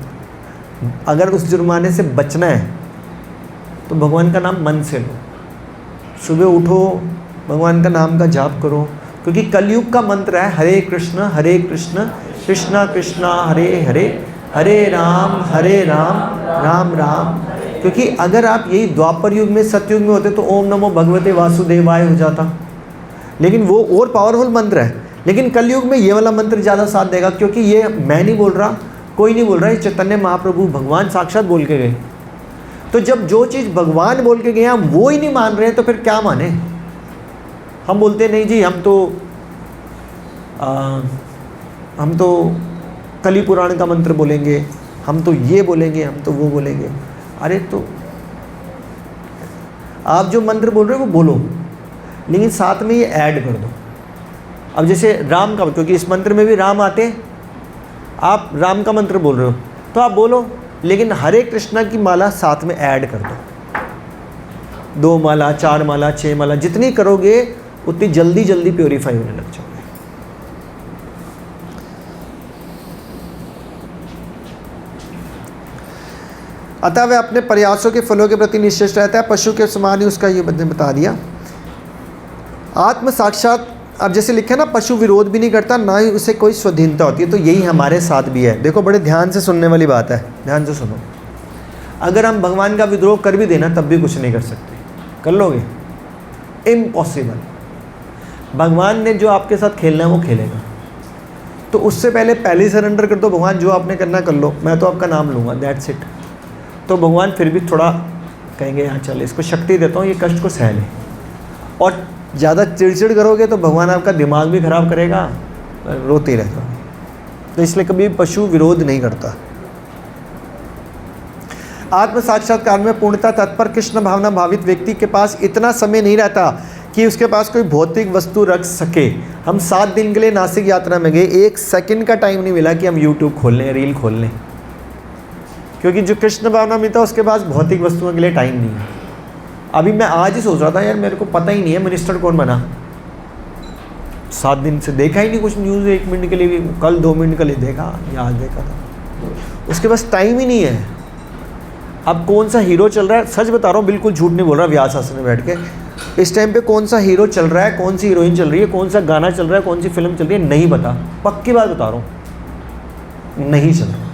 अगर उस जुर्माने से बचना है तो भगवान का नाम मन से लो, सुबह उठो भगवान का नाम का जाप करो, क्योंकि कलयुग का मंत्र है हरे कृष्ण कृष्ण कृष्ण हरे हरे, हरे राम राम राम। क्योंकि अगर आप यही द्वापर युग में, सतयुग में होते तो ओम नमो भगवते वासुदेवाय हो जाता, लेकिन वो और पावरफुल मंत्र है। लेकिन कलयुग में ये वाला मंत्र ज़्यादा साथ देगा, क्योंकि ये मैं नहीं बोल रहा, कोई नहीं बोल रहा, ये चैतन्य महाप्रभु भगवान साक्षात बोल के गए। तो जब जो चीज़ भगवान बोल के गए हम वो ही नहीं मान रहे हैं तो फिर क्या माने। हम बोलते नहीं जी हम तो कली पुराण का मंत्र बोलेंगे, हम तो ये बोलेंगे, हम तो वो बोलेंगे। अरे तो आप जो मंत्र बोल रहे हो वो बोलो, लेकिन साथ में ये ऐड कर दो। अब जैसे राम का, क्योंकि इस मंत्र में भी राम आते हैं, आप राम का मंत्र बोल रहे हो तो आप बोलो, लेकिन हरे कृष्णा की माला साथ में ऐड कर दो। 2 माला, 4 माला, 6 माला, जितनी करोगे उतनी जल्दी जल्दी प्योरीफाई होने लग जाओगे। अतः वह अपने प्रयासों के फलों के प्रति निश्चित रहता है, पशु के समान ही उसका ये बता दिया। आत्म साक्षात अब जैसे लिखा है ना, पशु विरोध भी नहीं करता, ना ही उसे कोई स्वाधीनता होती है, तो यही हमारे साथ भी है। देखो बड़े ध्यान से सुनने वाली बात है, ध्यान से सुनो। अगर हम भगवान का विद्रोह कर भी देना तब भी कुछ नहीं कर सकते। कर लोगे? इम्पॉसिबल। भगवान ने जो आपके साथ खेलना है वो खेलेगा। तो उससे पहले ही सरेंडर कर दो, भगवान जो आपने करना कर लो, मैं तो आपका नाम लूँगा, दैट्स इट। तो भगवान फिर भी थोड़ा कहेंगे हाँ चल इसको शक्ति देता हूँ, ये कष्ट को सह ले। और ज़्यादा चिड़चिड़ करोगे तो भगवान आपका दिमाग भी खराब करेगा, रोते रहता। तो इसलिए कभी पशु विरोध नहीं करता। आत्म साक्षात्कार में पूर्णता तत्पर कृष्ण भावना भावित व्यक्ति के पास इतना समय नहीं रहता कि उसके पास कोई भौतिक वस्तु रख सके। हम 7 दिन के लिए नासिक यात्रा में गए, 1 सेकंड का टाइम नहीं मिला कि हम यूट्यूब खोल लें, रील खोल लें, क्योंकि जो कृष्ण भावना में था उसके पास भौतिक वस्तुओं के लिए टाइम नहीं है। अभी मैं आज ही सोच रहा था यार मेरे को पता ही नहीं है मिनिस्टर कौन बना, 7 दिन से देखा ही नहीं कुछ न्यूज़, 1 मिनट के लिए भी, कल 2 मिनट के लिए देखा या आज देखा था, उसके पास टाइम ही नहीं है। अब कौन सा हीरो चल रहा है, सच बता रहा हूँ, बिल्कुल झूठ नहीं बोल रहा, व्यास आसन में बैठ के इस टाइम पे कौन सा हीरो चल रहा है, कौन सी हीरोइन चल रही है, कौन सा गाना चल रहा है, कौन सी फिल्म चल रही है, नहीं पता। पक्की बात बता रहा हूँ, नहीं चल रहा,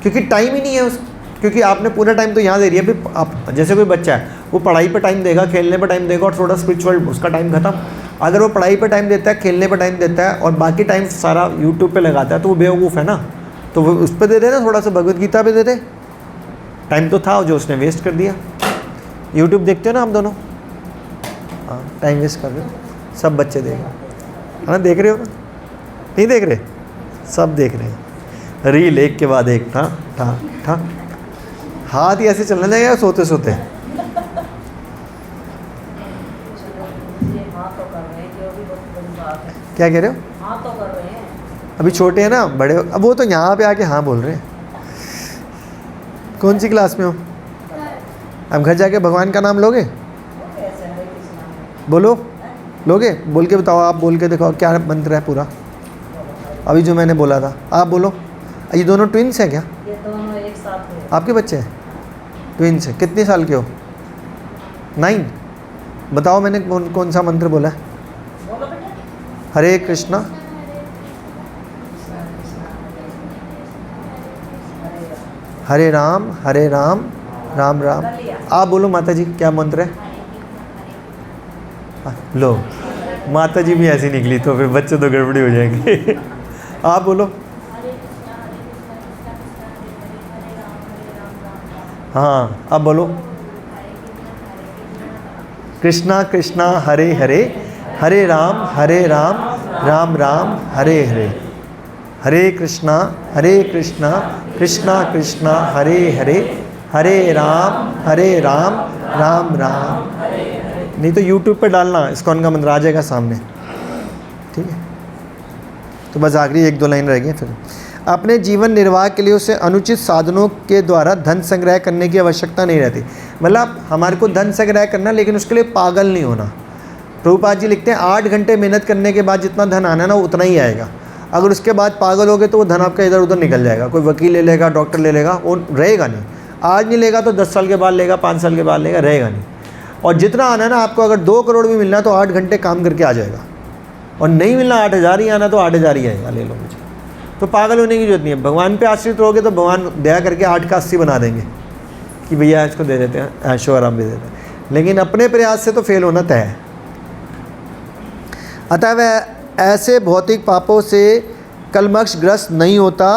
क्योंकि टाइम ही नहीं है उस, क्योंकि आपने पूरा टाइम तो यहाँ दे दिया। फिर आप जैसे कोई बच्चा है वो पढ़ाई पे टाइम देगा, खेलने पे टाइम देगा और थोड़ा स्पिरिचुअल, उसका टाइम खत्म। अगर वो पढ़ाई पे टाइम देता है, खेलने पे टाइम देता है और बाकी टाइम सारा यूट्यूब पे लगाता है तो वो बेवकूफ़ है ना। तो वो उस पर दे दे ना, थोड़ा सा भगवत गीता पे दे दे। टाइम तो था जो उसने वेस्ट कर दिया। यूट्यूब देखते हो ना हम दोनों, हाँ टाइम वेस्ट कर रहे हो, सब बच्चे देख रहे हैं, हाँ देख रहे हो ना, नहीं देख रहे, सब देख रहे हैं, रील एक के बाद एक, ठा ठा ठा, हाथ ही ऐसे चलने लगेगा सोते सोते। ये हाँ तो कर रहे हैं, ये भी बहुत बड़ी बात है। क्या कह रहे हो? हाँ तो कर रहे हैं, अभी छोटे हैं ना, बड़े अब वो तो यहाँ पे आके हाँ बोल रहे हैं। कौन सी क्लास में हो? अब घर जाके भगवान का नाम लोगे? कैसे हरे कृष्णा बोलो, लोगे? बोल के बताओ, आप बोल के दिखाओ क्या मंत्र है पूरा, अभी जो मैंने बोला था आप बोलो। ये दोनों ट्विन्स हैं क्या? ये दोनों एक साथ है। आपके बच्चे हैं? ट्विन्स हैं। कितने साल के हो? 9। बताओ मैंने कौन सा मंत्र बोला है? बोलो बेटा। हरे कृष्णा हरे राम राम राम। आप बोलो माता जी क्या मंत्र है? लो माता जी भी ऐसी निकली तो फिर बच्चे तो गड़बड़ी हो जाएंगे। आप बोलो। हाँ अब बोलो। कृष्णा कृष्णा हरे हरे, हरे राम राम राम हरे हरे। हरे कृष्णा कृष्णा कृष्णा हरे हरे, हरे राम राम राम। नहीं तो यूट्यूब पे डालना, इस्कॉन का मंत्र आ जाएगा सामने, ठीक है। तो बस आखिरी 1-2 लाइन रह गई फिर। अपने जीवन निर्वाह के लिए उसे अनुचित साधनों के द्वारा धन संग्रह करने की आवश्यकता नहीं रहती। मतलब हमारे को धन संग्रह करना, लेकिन उसके लिए पागल नहीं होना। प्रभुपाद जी लिखते हैं 8 घंटे मेहनत करने के बाद जितना धन आना है ना उतना ही आएगा। अगर उसके बाद पागल हो गए तो वो धन आपका इधर उधर निकल जाएगा। कोई वकील ले लेगा, डॉक्टर ले लेगा, वो रहेगा नहीं। आज नहीं लेगा तो 10 साल के बाद लेगा, 5 साल के बाद लेगा, रहेगा नहीं। और जितना आना है ना आपको, अगर 2 करोड़ भी मिलना तो 8 घंटे काम करके आ जाएगा। और नहीं मिलना 8000 ही आना तो 8000 ही आएगा, ले लो मुझे। तो पागल होने की जरूरत नहीं है। भगवान पे आश्रित रहोगे तो भगवान दया करके 8 का 80 बना देंगे कि भैया इसको दे देते हैं, ऐशो आराम भी देते हैं। लेकिन अपने प्रयास से तो फेल होना तय है। अतः वह ऐसे भौतिक पापों से कलमशग्रस्त नहीं होता,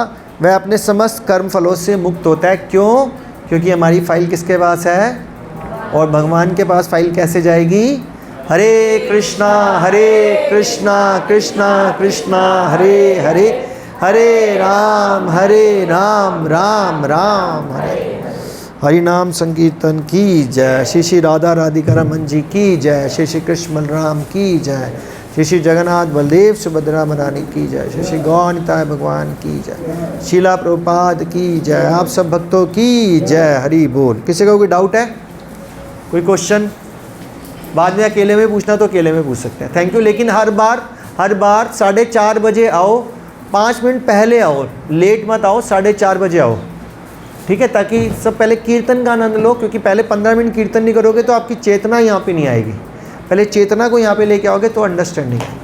वह अपने समस्त कर्म फलों से मुक्त होता है। क्यों? क्योंकि हमारी फाइल किसके पास है? और भगवान के पास फाइल कैसे जाएगी? हरे कृष्णा कृष्णा कृष्णा हरे हरे, हरे राम राम राम हरे। हरि नाम संकीर्तन की जय। श्री श्री राधा राधिका रमन जी की जय। श्री श्री कृष्ण बलराम की जय। श्री श्री जगन्नाथ बलदेव सुभद्रा महारानी की जय। श्री श्री गौनिताय भगवान की जय। शीला प्रभुपाद की जय। आप सब भक्तों की जय। हरि बोल। किसी को कोई डाउट है, कोई क्वेश्चन? बाद में अकेले में पूछना तो अकेले में पूछ सकते हैं। Thank you. लेकिन हर बार 4:30 बजे आओ, 5 मिनट पहले आओ, लेट मत आओ, 4:30 बजे आओ, ठीक है, ताकि सब पहले कीर्तन का आनंद लो। क्योंकि पहले 15 मिनट कीर्तन नहीं करोगे तो आपकी चेतना यहाँ पे नहीं आएगी। पहले चेतना को यहाँ पे लेके आओगे तो अंडरस्टैंडिंग है।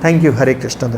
Thank you. हरे कृष्ण।